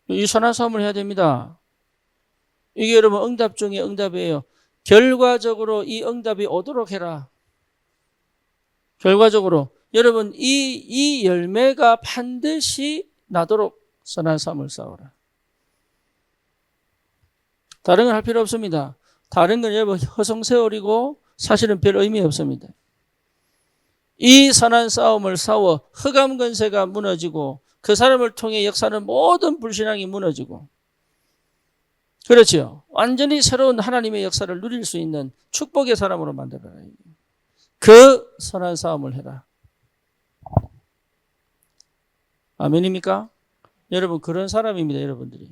이 선한 싸움을 해야 됩니다. 이게 여러분 응답 중에 응답이에요. 결과적으로 이 응답이 오도록 해라. 결과적으로 여러분 이 열매가 반드시 나도록 선한 싸움을 싸워라. 다른 건 할 필요 없습니다. 다른 건 여러분 허송세월이고 사실은 별 의미 없습니다. 이 선한 싸움을 싸워 흑암 권세가 무너지고 그 사람을 통해 역사는 모든 불신앙이 무너지고, 그렇죠. 완전히 새로운 하나님의 역사를 누릴 수 있는 축복의 사람으로 만들어라. 그 선한 싸움을 해라. 아멘입니까? 여러분 그런 사람입니다. 여러분들이.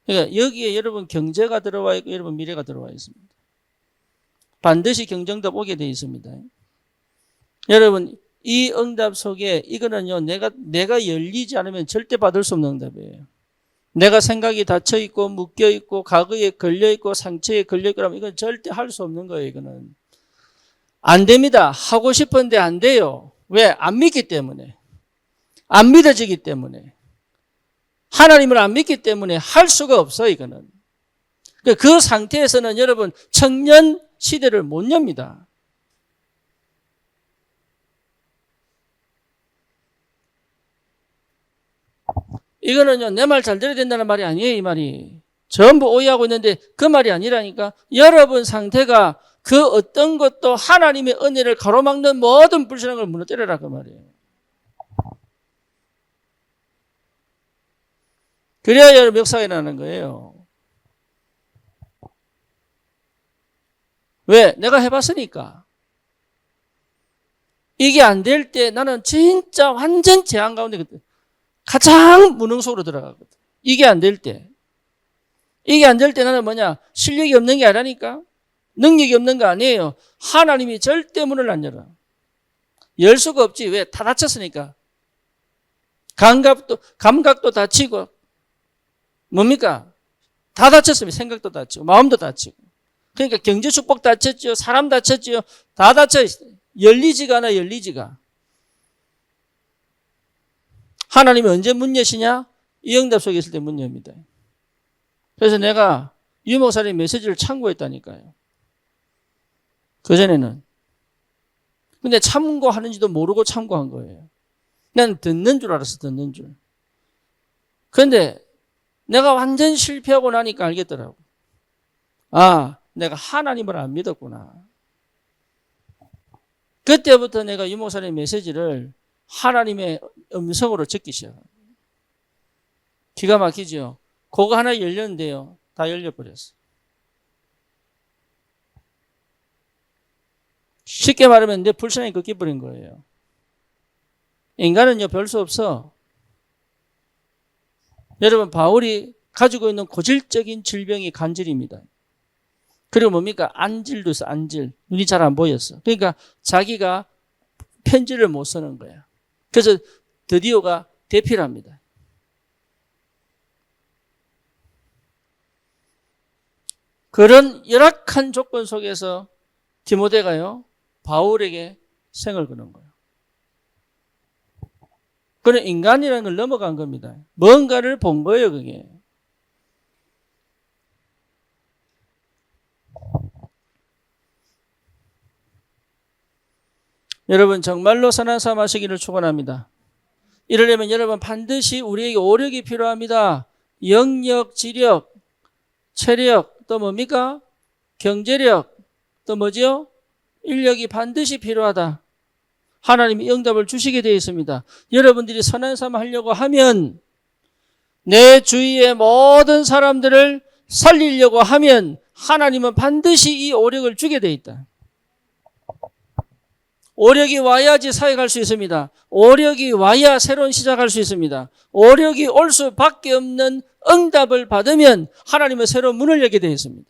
그러니까 여기에 여러분 경제가 들어와 있고 여러분 미래가 들어와 있습니다. 반드시 경쟁도 오게 되어 있습니다. 여러분 이 응답 속에 이거는요, 내가 열리지 않으면 절대 받을 수 없는 응답이에요. 내가 생각이 닫혀 있고 묶여 있고 과거에 걸려 있고 상처에 걸려 있고 하면 이건 절대 할 수 없는 거예요. 이거는 안 됩니다. 하고 싶은데 안 돼요. 왜? 안 믿기 때문에. 안 믿어지기 때문에. 하나님을 안 믿기 때문에 할 수가 없어요. 이거는. 그 상태에서는 여러분 청년 시대를 못 엽니다. 이거는요, 내 말 잘 들어야 된다는 말이 아니에요. 이 말이 전부 오해하고 있는데 그 말이 아니라니까. 여러분 상태가 그 어떤 것도 하나님의 은혜를 가로막는 모든 불신한 걸 무너뜨려라 그 말이에요. 그래야 여러분 역사가 일어나는 거예요. 왜? 내가 해봤으니까. 이게 안 될 때 나는 진짜 완전 재앙 가운데 가장 무능 속으로 들어가거든. 이게 안 될 때. 이게 안 될 때 나는 뭐냐? 실력이 없는 게 아니라니까. 능력이 없는 거 아니에요. 하나님이 절대 문을 안 열어. 열 수가 없지. 왜? 다 다쳤으니까. 감각도 다치고. 뭡니까? 다 다쳤습니다. 생각도 다치고 마음도 다치고. 그러니까 경제 축복 다쳤죠. 사람 다쳤죠. 다 다쳐. 열리지가 않아. 열리지가. 하나님이 언제 문 여시냐? 이 응답 속에 있을 때 문 엽니다. 그래서 내가 유 목사님 메시지를 참고했다니까요. 그전에는 근데 참고하는지도 모르고 참고한 거예요. 난 듣는 줄 알았어, 듣는 줄. 그런데 내가 완전 실패하고 나니까 알겠더라고. 아, 내가 하나님을 안 믿었구나. 그때부터 내가 유 목사님의 메시지를 하나님의 음성으로 듣기 시작합니다. 기가 막히죠. 그거 하나 열렸는데요. 다 열려버렸어. 쉽게 말하면 내 불신앙이 꺾여버린 거예요. 인간은요, 별 수 없어. 여러분, 바울이 가지고 있는 고질적인 질병이 간질입니다. 그리고 뭡니까? 안질도 있어, 안질. 눈이 잘 안 보였어. 그러니까 자기가 편지를 못 쓰는 거야. 그래서 드디어가 대필합니다. 그런 열악한 조건 속에서 디모데가요, 바울에게 생을 거는 거예요. 그런 인간이라는 걸 넘어간 겁니다. 뭔가를 본 거예요, 그게. 여러분, 정말로 선한 삶 하시기를 축원합니다. 이러려면 여러분 반드시 우리에게 오력이 필요합니다. 영력, 지력, 체력, 또 뭡니까? 경제력, 또 뭐죠? 인력이 반드시 필요하다. 하나님이 응답을 주시게 되어 있습니다. 여러분들이 선한 삶 하려고 하면, 내 주위의 모든 사람들을 살리려고 하면 하나님은 반드시 이 오력을 주게 되어 있다. 오력이 와야지 사역할 수 있습니다. 오력이 와야 새로운 시작할 수 있습니다. 오력이 올 수밖에 없는 응답을 받으면 하나님은 새로운 문을 열게 되어 있습니다.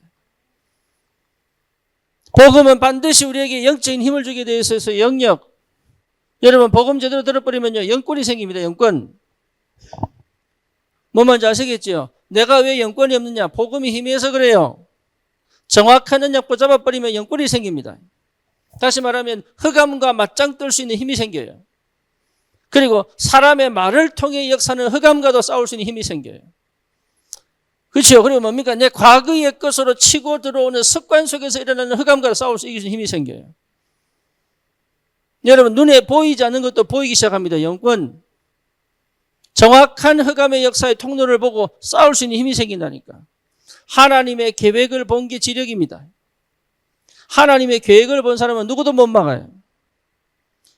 복음은 반드시 우리에게 영적인 힘을 주게 되어 있어서 영역. 여러분, 복음 제대로 들어버리면요, 영권이 생깁니다. 영권. 뭐 뭔지 아시겠죠? 내가 왜 영권이 없느냐? 복음이 희미해서 그래요. 정확한 언약 붙잡아버리면 영권이 생깁니다. 다시 말하면 흑암과 맞짱 뜰 수 있는 힘이 생겨요. 그리고 사람의 말을 통해 역사는 흑암과도 싸울 수 있는 힘이 생겨요. 그렇죠? 그리고 뭡니까? 내 과거의 것으로 치고 들어오는 습관 속에서 일어나는 흑암과도 싸울 수 있는 힘이 생겨요. 여러분, 눈에 보이지 않는 것도 보이기 시작합니다. 영권. 정확한 흑암의 역사의 통로를 보고 싸울 수 있는 힘이 생긴다니까. 하나님의 계획을 본 게 지력입니다. 하나님의 계획을 본 사람은 누구도 못 막아요.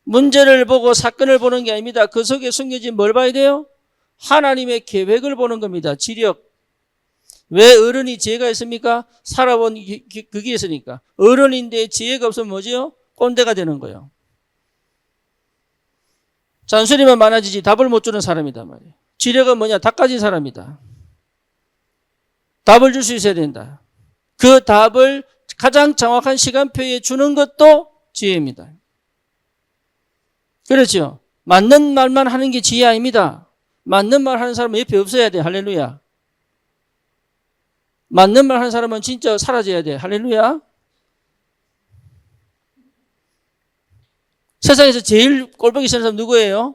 문제를 보고 사건을 보는 게 아닙니다. 그 속에 숨겨진 뭘 봐야 돼요? 하나님의 계획을 보는 겁니다. 지력. 왜 어른이 지혜가 있습니까? 살아본 그게 있으니까. 어른인데 지혜가 없으면 뭐지요? 꼰대가 되는 거예요. 잔소리만 많아지지 답을 못 주는 사람이다 말이에요. 지력은 뭐냐? 답 가진 사람이다. 답을 줄 수 있어야 된다. 그 답을 가장 정확한 시간표에 주는 것도 지혜입니다. 그렇죠? 맞는 말만 하는 게 지혜 아닙니다. 맞는 말 하는 사람은 옆에 없어야 돼. 할렐루야. 맞는 말 하는 사람은 진짜 사라져야 돼. 할렐루야. 세상에서 제일 꼴보기 싫은 사람 누구예요?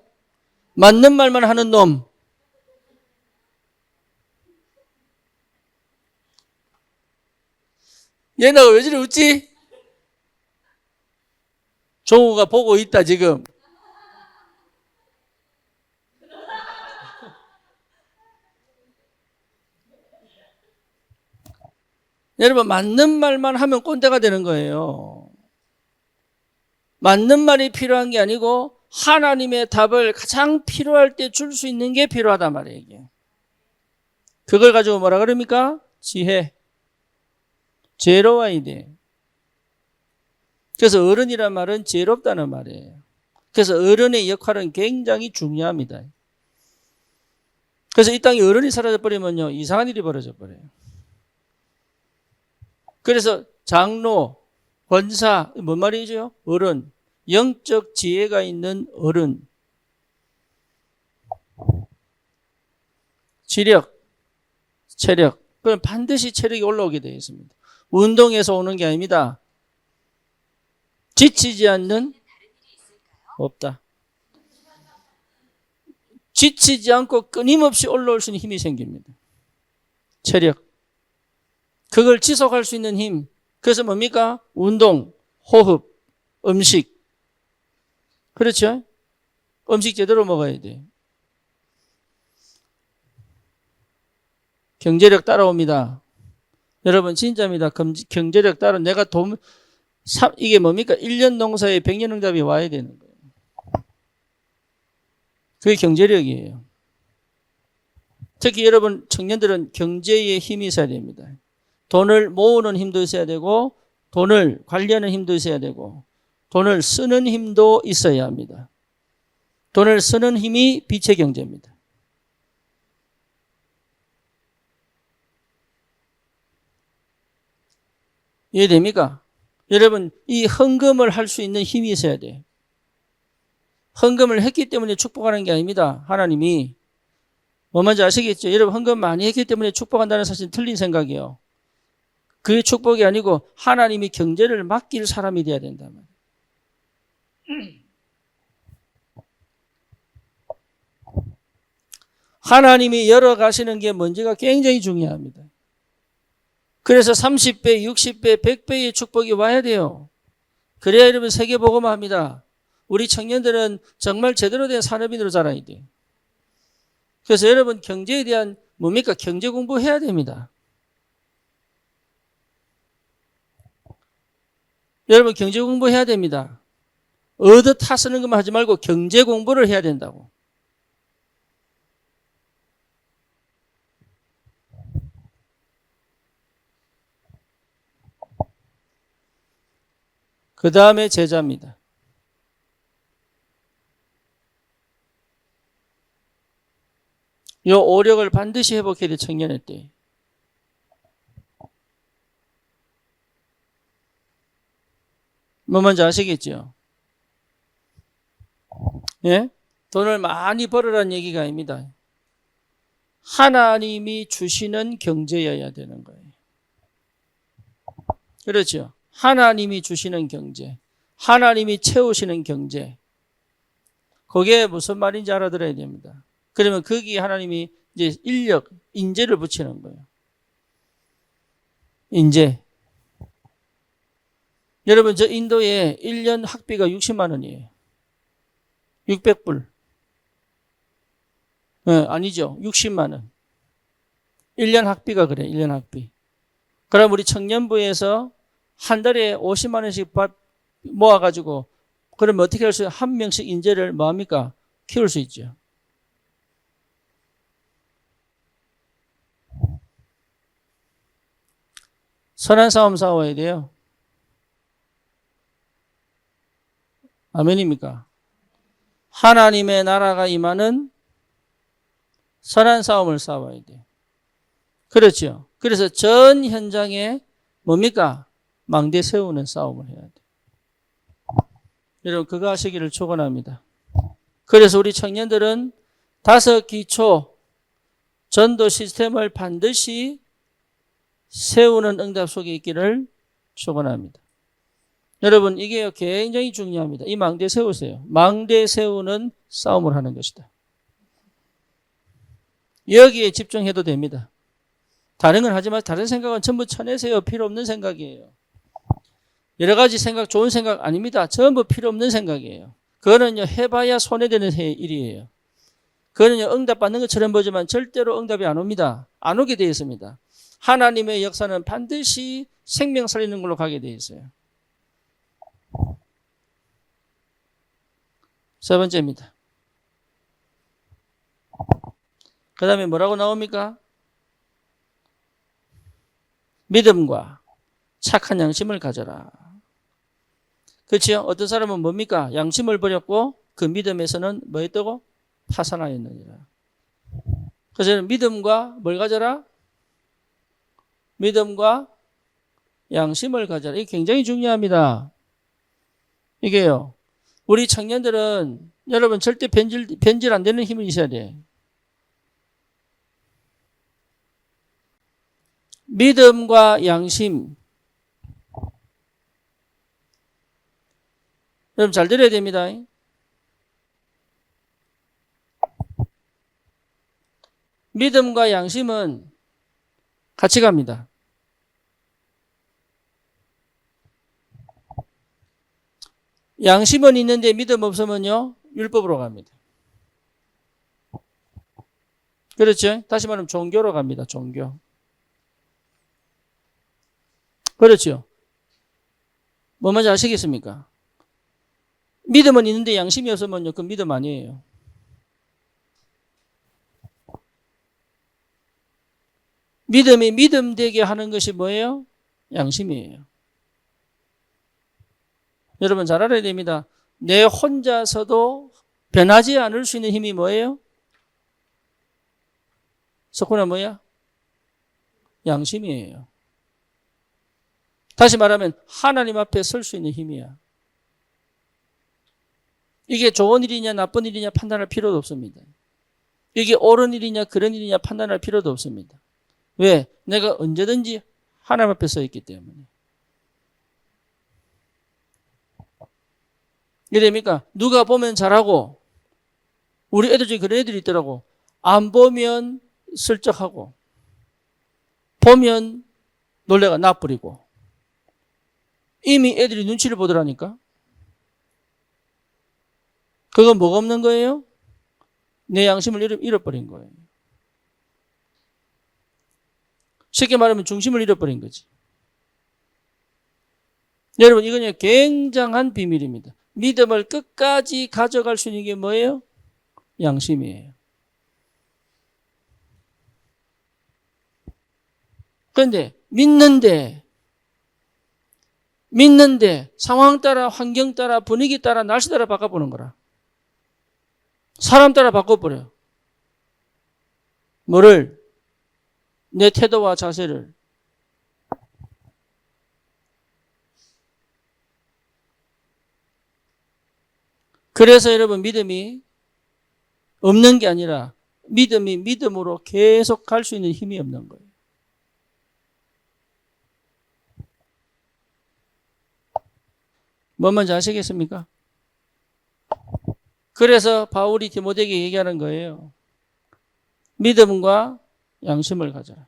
맞는 말만 하는 놈. 얘네가 왜 저리 웃지? 종우가 보고 있다 지금. 여러분, 맞는 말만 하면 꼰대가 되는 거예요. 맞는 말이 필요한 게 아니고 하나님의 답을 가장 필요할 때 줄 수 있는 게 필요하단 말이에요. 이게. 그걸 가지고 뭐라 그럽니까? 지혜. 지혜로워야 돼. 그래서 어른이란 말은 지혜롭다는 말이에요. 그래서 어른의 역할은 굉장히 중요합니다. 그래서 이 땅에 어른이 사라져버리면요, 이상한 일이 벌어져버려요. 그래서 장로, 권사, 뭔 말이죠? 어른. 영적 지혜가 있는 어른. 지력, 체력. 그럼 반드시 체력이 올라오게 되어 있습니다. 운동에서 오는 게 아닙니다. 지치지 않는 없다. 지치지 않고 끊임없이 올라올 수 있는 힘이 생깁니다. 체력. 그걸 지속할 수 있는 힘. 그래서 뭡니까? 운동, 호흡, 음식. 그렇죠? 음식 제대로 먹어야 돼. 경제력 따라옵니다. 여러분 진짜입니다. 경제력 따라 내가 이게 뭡니까? 1년 농사에 100년 응답이 와야 되는 거예요. 그게 경제력이에요. 특히 여러분 청년들은 경제에 힘이 있어야 됩니다. 돈을 모으는 힘도 있어야 되고 돈을 관리하는 힘도 있어야 되고 돈을 쓰는 힘도 있어야 합니다. 돈을 쓰는 힘이 빛의 경제입니다. 이해됩니까? 여러분 이 헌금을 할 수 있는 힘이 있어야 돼요. 헌금을 했기 때문에 축복하는 게 아닙니다. 하나님이 뭐 뭔지 아시겠죠? 여러분 헌금 많이 했기 때문에 축복한다는 사실은 틀린 생각이에요. 그게 축복이 아니고 하나님이 경제를 맡길 사람이 돼야 된다. 하나님이 열어가시는 게 뭔지가 굉장히 중요합니다. 그래서 30배, 60배, 100배의 축복이 와야 돼요. 그래야 여러분 세계복음화 합니다. 우리 청년들은 정말 제대로 된 산업인으로 자라야 돼요. 그래서 여러분 경제에 대한 뭡니까? 경제 공부해야 됩니다. 여러분 경제 공부해야 됩니다. 얻어 타 쓰는 것만 하지 말고 경제 공부를 해야 된다고. 그 다음에 제자입니다. 요 오력을 반드시 회복해야 돼, 청년의 때. 뭐 뭔지 아시겠죠? 예? 돈을 많이 벌으라는 얘기가 아닙니다. 하나님이 주시는 경제여야 되는 거예요. 그렇죠? 하나님이 주시는 경제. 하나님이 채우시는 경제. 그게 무슨 말인지 알아들어야 됩니다. 그러면 거기에 하나님이 이제 인력, 인재를 붙이는 거예요. 인재. 여러분, 저 인도에 1년 학비가 60만 원이에요. 600불. 아니죠. 60만 원. 1년 학비가 그래, 1년 학비. 그럼 우리 청년부에서 한 달에 50만 원씩 모아가지고, 그러면 어떻게 할 수, 한 명씩 인재를 뭐합니까? 키울 수 있죠. 선한 싸움 싸워야 돼요. 아멘입니까? 하나님의 나라가 임하는 선한 싸움을 싸워야 돼요. 그렇죠. 그래서 전 현장에 뭡니까? 망대 세우는 싸움을 해야 돼요. 여러분 그거 하시기를 축원합니다. 그래서 우리 청년들은 5기초 전도 시스템을 반드시 세우는 응답 속에 있기를 축원합니다. 여러분 이게 굉장히 중요합니다. 이 망대 세우세요. 망대 세우는 싸움을 하는 것이다. 여기에 집중해도 됩니다. 다른 건 하지 마세요. 다른 생각은 전부 쳐내세요. 필요 없는 생각이에요. 여러 가지 생각, 좋은 생각 아닙니다. 전부 필요 없는 생각이에요. 그거는요, 해봐야 손해되는 일이에요. 그거는요, 응답받는 것처럼 보지만 절대로 응답이 안 옵니다. 안 오게 되어 있습니다. 하나님의 역사는 반드시 생명 살리는 걸로 가게 되어 있어요. 세 번째입니다. 그 다음에 뭐라고 나옵니까? 믿음과 착한 양심을 가져라. 그렇죠? 어떤 사람은 뭡니까? 양심을 버렸고 그 믿음에서는 뭐 했다고? 파산하였느니라. 그래서 믿음과 뭘 가져라? 믿음과 양심을 가져라. 이게 굉장히 중요합니다. 이게요. 우리 청년들은 여러분 절대 변질 안 되는 힘이 있어야 돼. 믿음과 양심. 여러분 잘 들어야 됩니다. 믿음과 양심은 같이 갑니다. 양심은 있는데 믿음 없으면요, 율법으로 갑니다. 그렇죠? 다시 말하면 종교로 갑니다. 종교. 그렇죠? 뭐 뭔지 아시겠습니까? 믿음은 있는데 양심이 없으면요, 그 믿음 아니에요. 믿음이 믿음 되게 하는 것이 뭐예요? 양심이에요. 여러분 잘 알아야 됩니다. 내 혼자서도 변하지 않을 수 있는 힘이 뭐예요? 석훈아 뭐야? 양심이에요. 다시 말하면 하나님 앞에 설 수 있는 힘이야. 이게 좋은 일이냐 나쁜 일이냐 판단할 필요도 없습니다. 이게 옳은 일이냐 그런 일이냐 판단할 필요도 없습니다. 왜? 내가 언제든지 하나님 앞에 서 있기 때문에. 이게 됩니까? 누가 보면 잘하고 우리 애들 중에 그런 애들이 있더라고. 안 보면 슬쩍하고 보면 놀래가 나버리고 이미 애들이 눈치를 보더라니까. 그건 뭐가 없는 거예요? 내 양심을 잃어버린 거예요. 쉽게 말하면 중심을 잃어버린 거지. 여러분 이건 굉장한 비밀입니다. 믿음을 끝까지 가져갈 수 있는 게 뭐예요? 양심이에요. 그런데 믿는데 상황 따라 환경 따라 분위기 따라 날씨 따라 바꿔보는 거라. 사람 따라 바꿔버려. 뭐를? 내 태도와 자세를. 그래서 여러분 믿음이 없는 게 아니라 믿음이 믿음으로 계속 갈 수 있는 힘이 없는 거예요. 뭔 말인지 아시겠습니까? 그래서 바울이 디모데에게 얘기하는 거예요. 믿음과 양심을 가져라.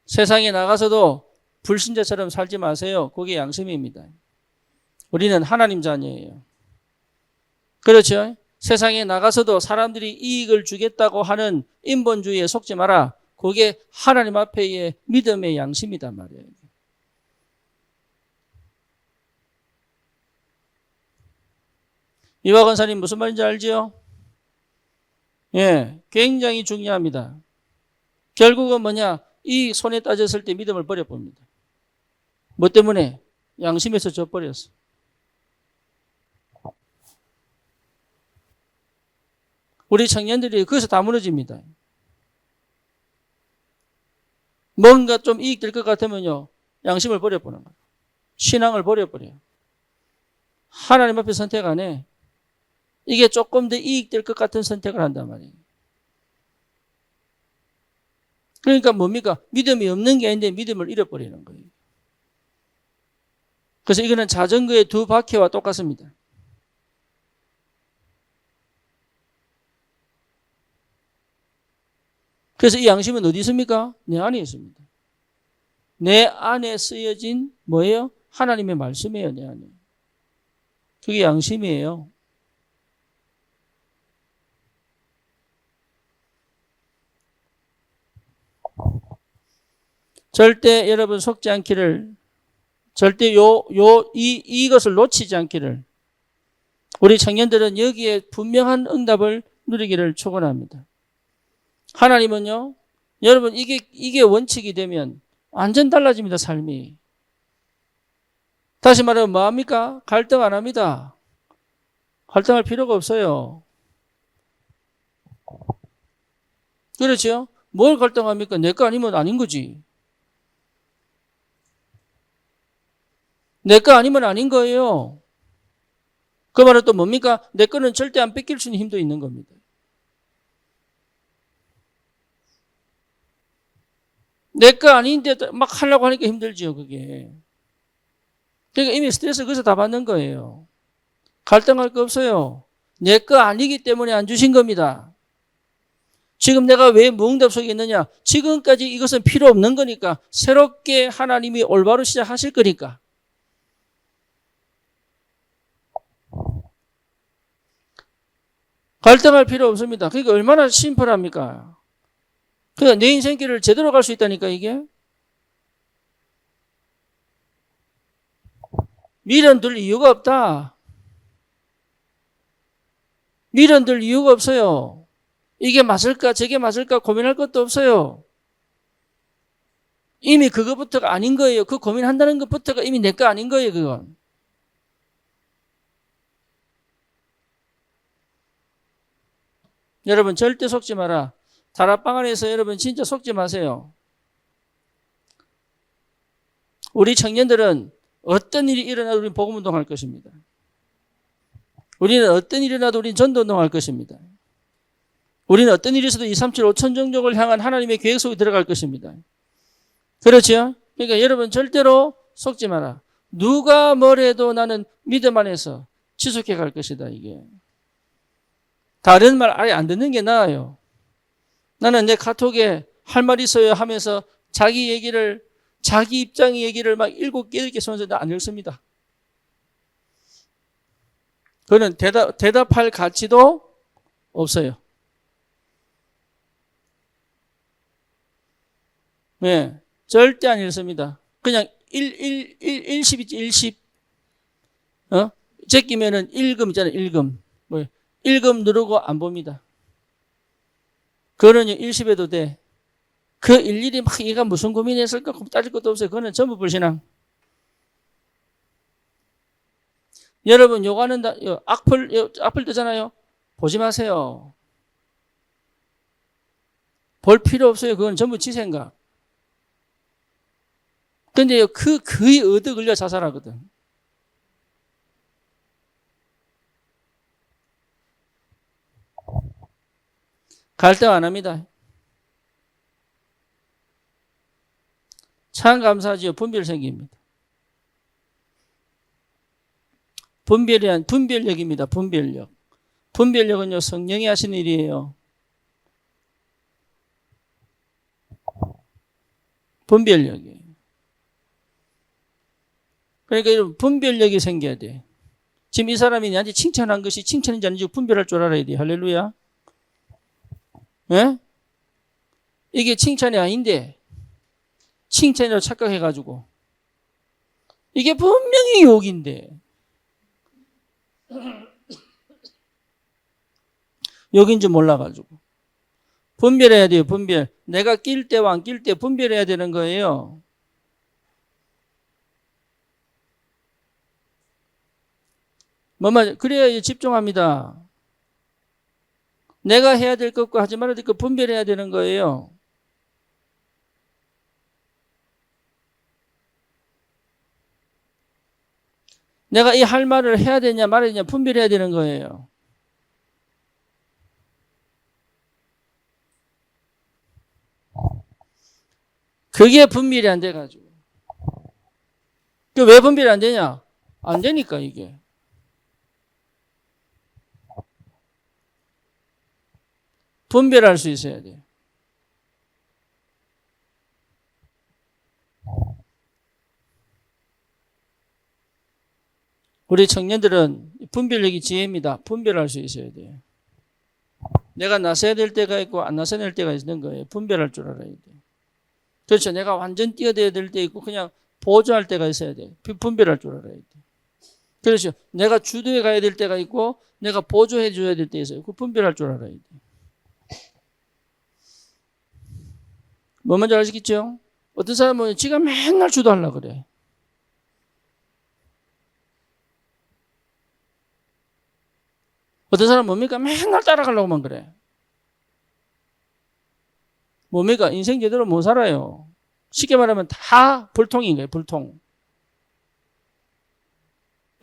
세상에 나가서도 불신자처럼 살지 마세요. 그게 양심입니다. 우리는 하나님 자녀예요. 그렇죠? 세상에 나가서도 사람들이 이익을 주겠다고 하는 인본주의에 속지 마라. 그게 하나님 앞에의 믿음의 양심이단 말이에요. 이화 권사님 무슨 말인지 알지요? 예, 굉장히 중요합니다. 결국은 뭐냐? 이 손에 따졌을 때 믿음을 버려봅니다. 뭐 때문에? 양심에서 져버렸어. 우리 청년들이 거기서 다 무너집니다. 뭔가 좀 이익될 것 같으면요, 양심을 버려보는 거예요. 신앙을 버려버려요. 하나님 앞에 선택 안 해. 이게 조금 더 이익될 것 같은 선택을 한단 말이에요. 그러니까 뭡니까? 믿음이 없는 게 아닌데 믿음을 잃어버리는 거예요. 그래서 이거는 자전거의 두 바퀴와 똑같습니다. 그래서 이 양심은 어디 있습니까? 내 안에 있습니다. 내 안에 쓰여진 뭐예요? 하나님의 말씀이에요, 내 안에. 그게 양심이에요. 절대 여러분 속지 않기를, 절대 이것을 놓치지 않기를, 우리 청년들은 여기에 분명한 응답을 누리기를 축원합니다. 하나님은요, 여러분 이게 원칙이 되면 완전 달라집니다, 삶이. 다시 말하면 뭐합니까? 갈등 안 합니다. 갈등할 필요가 없어요. 그렇죠? 뭘 갈등합니까? 내 거 아니면 아닌 거지. 내 거 아니면 아닌 거예요. 그 말은 또 뭡니까? 내 거는 절대 안 뺏길 수 있는 힘도 있는 겁니다. 내 거 아닌데 막 하려고 하니까 힘들지요, 그게. 그러니까 이미 스트레스 거기서 다 받는 거예요. 갈등할 거 없어요. 내 거 아니기 때문에 안 주신 겁니다. 지금 내가 왜 무응답 속에 있느냐? 지금까지 이것은 필요 없는 거니까. 새롭게 하나님이 올바로 시작하실 거니까. 갈등할 필요 없습니다. 그러니까 얼마나 심플합니까? 그러니까 내 인생길을 제대로 갈 수 있다니까 이게. 미련 들 이유가 없다. 미련 들 이유가 없어요. 이게 맞을까 저게 맞을까 고민할 것도 없어요. 이미 그것부터가 아닌 거예요. 그 고민한다는 것부터가 이미 내 거 아닌 거예요. 그건. 여러분 절대 속지 마라. 다락방 안에서 여러분 진짜 속지 마세요. 우리 청년들은 어떤 일이 일어나도 우리는 복음운동할 것입니다. 우리는 어떤 일이 일어나도 우리는 전도운동할 것입니다. 우리는 어떤 일이 있어도 237 5천 종족을 향한 하나님의 계획 속에 들어갈 것입니다. 그렇죠? 그러니까 여러분 절대로 속지 마라. 누가 뭐래도 나는 믿음 안에서 지속해 갈 것이다. 이게. 다른 말 아예 안 듣는 게 나아요. 나는 내 카톡에 할 말 있어요 하면서 자기 입장의 얘기를 막 7개, 8개 써서 안 읽습니다. 그거는 대답할 가치도 없어요. 네, 절대 안 읽습니다. 그냥 일십이지, 일십. 제끼면은 읽음 있잖아요, 읽음. 읽음 누르고 안 봅니다. 그거는요, 일십해도 돼. 그 일일이 막 얘가 무슨 고민했을까 따질 것도 없어요. 그거는 전부 불신앙. 여러분 요거는 악플 뜨잖아요. 보지 마세요. 볼 필요 없어요. 그건 전부 지 생각. 근데요, 그의 얻어 걸려 자살하거든. 갈등 안 합니다. 참 감사하지요. 분별 생깁니다. 분별력입니다. 분별력. 분별력은요, 성령이 하신 일이에요. 분별력이에요. 그러니까 여러분, 분별력이 생겨야 돼. 지금 이 사람이 나한테 칭찬한 것이 칭찬인지 아닌지 분별할 줄 알아야 돼. 할렐루야. 예? 이게 칭찬이 아닌데, 칭찬이라고 착각해가지고. 이게 분명히 욕인데. 욕인 줄 몰라가지고. 분별해야 돼요, 분별. 내가 낄 때와 안 낄 때 분별해야 되는 거예요. 그래야 집중합니다. 내가 해야 될 것과 하지 말아야 될 것 분별해야 되는 거예요. 내가 이 할 말을 해야 되냐 말아야 되냐 분별해야 되는 거예요. 그게 분별이 안 돼가지고. 왜 분별이 안 되냐? 안 되니까 이게. 분별할 수 있어야 돼. 우리 청년들은 분별력이 지혜입니다. 분별할 수 있어야 돼요. 내가 나서야 될 때가 있고 안 나서야 될 때가 있는 거예요. 분별할 줄 알아야 돼요. 그렇죠. 내가 완전 뛰어들어야 될 때 있고 그냥 보조할 때가 있어야 돼요. 분별할 줄 알아야 돼요. 그렇죠. 내가 주도해 가야 될 때가 있고 내가 보조해 줘야 될 때 있어요. 그 분별할 줄 알아야 돼요. 뭐 먼저 아시겠죠? 어떤 사람은 지가 맨날 주도하려고 그래. 어떤 사람은 뭡니까? 맨날 따라가려고만 그래. 뭡니까? 인생 제대로 못 살아요. 쉽게 말하면 다 불통인 거예요. 불통.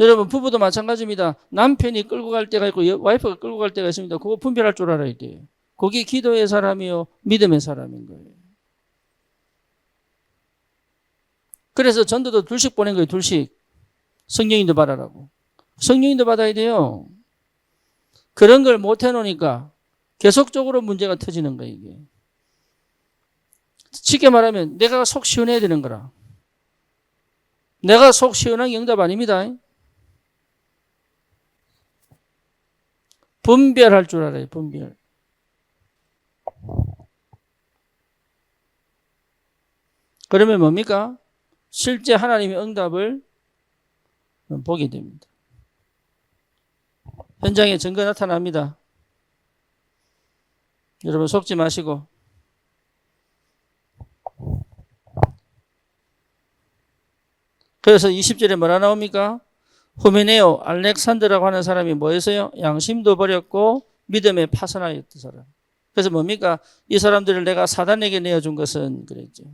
여러분 부부도 마찬가지입니다. 남편이 끌고 갈 때가 있고 와이프가 끌고 갈 때가 있습니다. 그거 분별할 줄 알아야 돼요. 그게 기도의 사람이요 믿음의 사람인 거예요. 그래서 전도도 둘씩 보낸 거예요. 둘씩. 성령인도 받아라고. 성령인도 받아야 돼요. 그런 걸 못 해놓으니까 계속적으로 문제가 터지는 거예요, 이게. 쉽게 말하면 내가 속 시원해야 되는 거라. 내가 속 시원한 게 응답 아닙니다. 분별할 줄 알아요, 분별. 그러면 뭡니까? 실제 하나님의 응답을 보게 됩니다. 현장에 증거 나타납니다. 여러분 속지 마시고. 그래서 20절에 뭐라 나옵니까? 후메네오 알렉산더라고 하는 사람이 뭐였어요? 양심도 버렸고 믿음에 파선하였던 사람. 그래서 뭡니까? 이 사람들을 내가 사단에게 내어준 것은 그랬죠.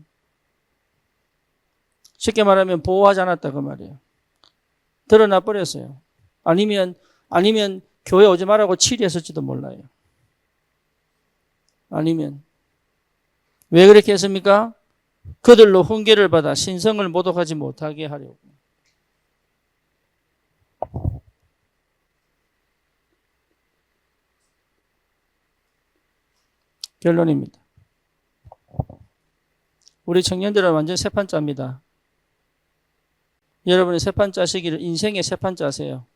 쉽게 말하면 보호하지 않았다 그 말이에요. 드러나 버렸어요. 아니면 교회 오지 말라고 치리했을지도 몰라요. 아니면 왜 그렇게 했습니까? 그들로 훈계를 받아 신성을 모독하지 못하게 하려고. 결론입니다. 우리 청년들은 완전 세판짜입니다. 여러분이 세판짜시기를 인생의 세판짜세요.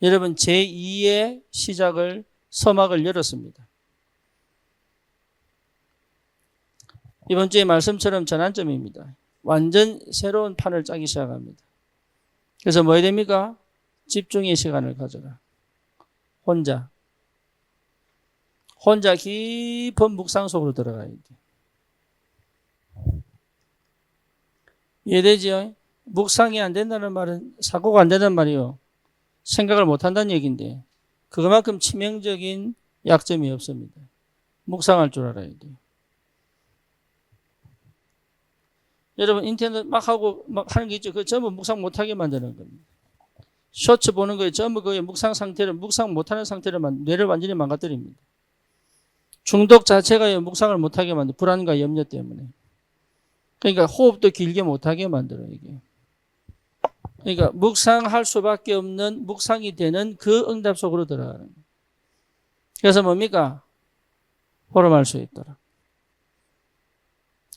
여러분 제2의 시작을 서막을 열었습니다. 이번 주의 말씀처럼 전환점입니다. 완전 새로운 판을 짜기 시작합니다. 그래서 뭐 해야 됩니까? 집중의 시간을 가져라. 혼자 깊은 묵상 속으로 들어가야 돼. 이해되죠? 묵상이 안 된다는 말은 사고가 안 된다는 말이요. 생각을 못 한다는 얘기인데 그만큼 치명적인 약점이 없습니다. 묵상할 줄 알아야 돼요. 여러분 인터넷 막 하고 막 하는 게 있죠. 그거 전부 묵상 못하게 만드는 겁니다. 쇼츠 보는 거에 전부 그 묵상 못하는 상태를 뇌를 완전히 망가뜨립니다. 중독 자체가 묵상을 못하게 만들어요. 불안과 염려 때문에. 그러니까 호흡도 길게 못하게 만들어요. 이게. 그러니까 묵상할 수밖에 없는 묵상이 되는 그 응답 속으로 들어가는 거예요. 그래서 뭡니까? 호름할 수 있도록.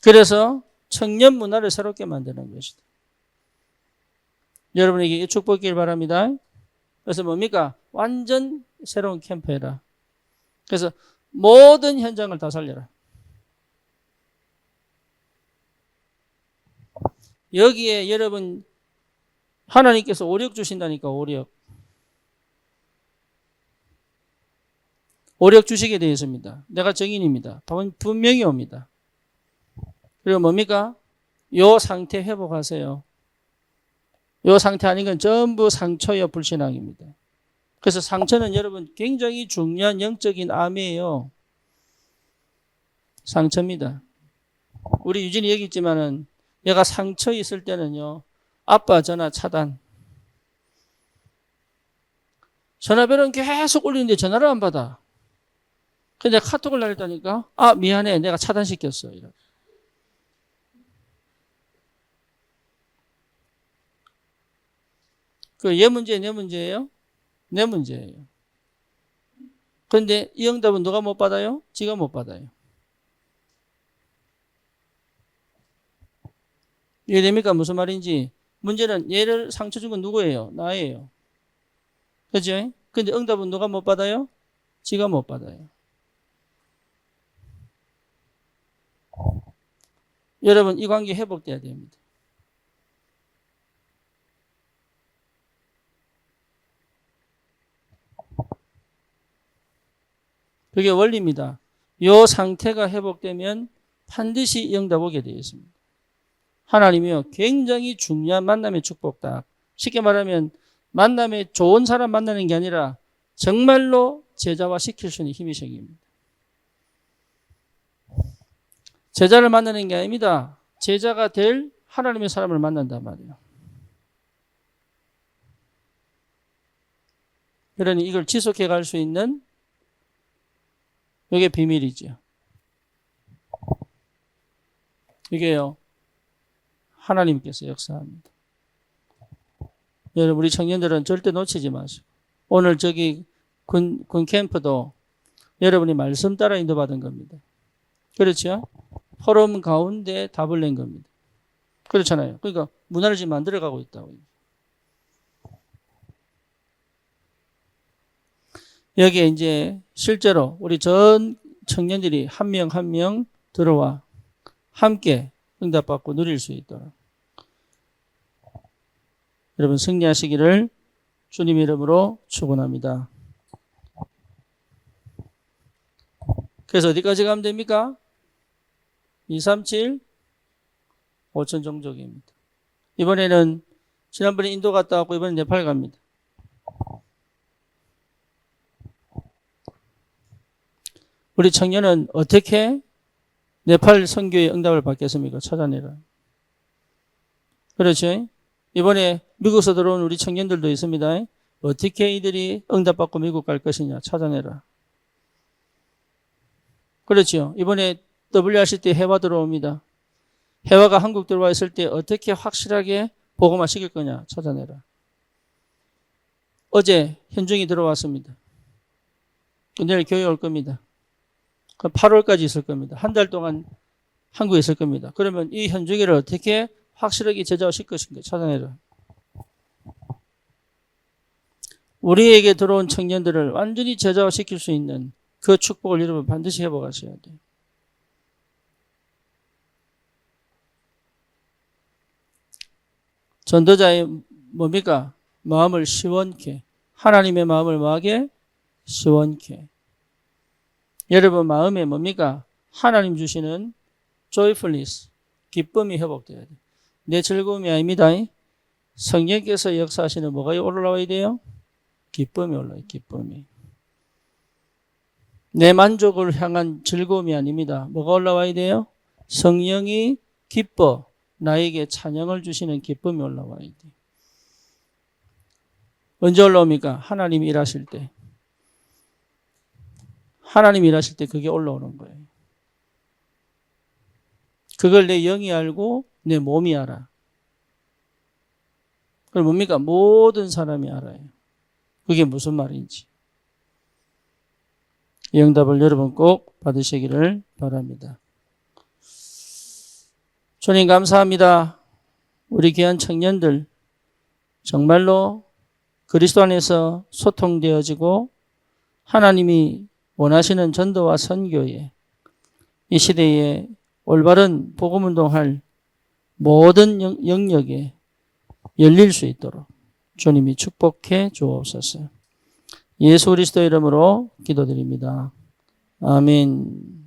그래서 청년 문화를 새롭게 만드는 것이다. 여러분에게 이 축복길 바랍니다. 그래서 뭡니까? 완전 새로운 캠프해라. 그래서 모든 현장을 다 살려라. 여기에 여러분 하나님께서 오력 주신다니까 오력. 오력 주시게 되어 있습니다. 내가 증인입니다. 답은 분명히 옵니다. 그리고 뭡니까? 요 상태 회복하세요. 요 상태 아닌 건 전부 상처여 불신앙입니다. 그래서 상처는 여러분 굉장히 중요한 영적인 암이에요. 상처입니다. 우리 유진이 얘기 있지만은 얘가 상처 있을 때는요. 아빠 전화 차단. 전화벨은 계속 울리는데 전화를 안 받아. 근데 카톡을 날렸다니까. 아 미안해 내가 차단시켰어. 이렇게. 그 얘 문제 내 문제예요? 내 문제예요. 그런데 이 응답은 누가 못 받아요? 지가 못 받아요. 이해됩니까? 무슨 말인지. 문제는 얘를 상처 준 건 누구예요? 나예요. 그죠? 근데 응답은 누가 못 받아요? 지가 못 받아요. 여러분 이 관계 회복돼야 됩니다. 그게 원리입니다. 이 상태가 회복되면 반드시 응답 오게 되어 있습니다. 하나님이요 굉장히 중요한 만남의 축복다. 쉽게 말하면 만남에 좋은 사람 만나는 게 아니라 정말로 제자화 시킬 수 있는 힘이 생깁니다. 제자를 만나는 게 아닙니다. 제자가 될 하나님의 사람을 만난단 말이에요. 그러니 이걸 지속해 갈 수 있는 이게 비밀이죠. 이게요. 하나님께서 역사합니다. 여러분 우리 청년들은 절대 놓치지 마시고 오늘 저기 군 캠프도 여러분이 말씀 따라 인도받은 겁니다. 그렇죠? 포럼 가운데 답을 낸 겁니다. 그렇잖아요. 그러니까 문화를 지금 만들어가고 있다고. 여기에 이제 실제로 우리 전 청년들이 한 명 한 명 들어와 함께 응답받고 누릴 수 있도록 여러분 승리하시기를 주님 이름으로 축원합니다. 그래서 어디까지 가면 됩니까? 237 5천 종족입니다. 이번에는 지난번에 인도 갔다 왔고 이번에 네팔 갑니다. 우리 청년은 어떻게 네팔 선교의 응답을 받겠습니까? 찾아내라. 그렇죠? 이번에 미국에서 들어온 우리 청년들도 있습니다. 어떻게 이들이 응답받고 미국 갈 것이냐 찾아내라. 그렇죠? 이번에 WRC 때 해와 들어옵니다. 해와가 한국 들어와 있을 때 어떻게 확실하게 복음화 시킬 거냐 찾아내라. 어제 현중이 들어왔습니다. 내일 교회 올 겁니다. 8월까지 있을 겁니다. 한 달 동안 한국에 있을 겁니다. 그러면 이 현중이를 어떻게 확실하게 제자화시킬 것인가 찾아내라. 우리에게 들어온 청년들을 완전히 제자화시킬 수 있는 그 축복을 여러분 반드시 해보가셔야 돼요. 전도자의 뭡니까? 마음을 시원케, 하나님의 마음을 뭐하게? 시원케. 여러분 마음에 뭡니까? 하나님 주시는 joyfulness, 기쁨이 회복돼야 돼요. 내 즐거움이 아닙니다. 성령께서 역사하시는 뭐가 올라와야 돼요? 기쁨이 올라와요. 기쁨이. 내 만족을 향한 즐거움이 아닙니다. 뭐가 올라와야 돼요? 성령이 기뻐 나에게 찬양을 주시는 기쁨이 올라와야 돼요. 언제 올라옵니까? 하나님이 일하실 때. 하나님이 일하실 때 그게 올라오는 거예요. 그걸 내 영이 알고 내 몸이 알아. 그럼 뭡니까? 모든 사람이 알아요. 그게 무슨 말인지. 이 응답을 여러분 꼭 받으시기를 바랍니다. 주님 감사합니다. 우리 귀한 청년들 정말로 그리스도 안에서 소통되어지고 하나님이 원하시는 전도와 선교에 이 시대에 올바른 복음운동할 모든 영역에 열릴 수 있도록 주님이 축복해 주옵소서. 예수 그리스도 이름으로 기도드립니다. 아멘.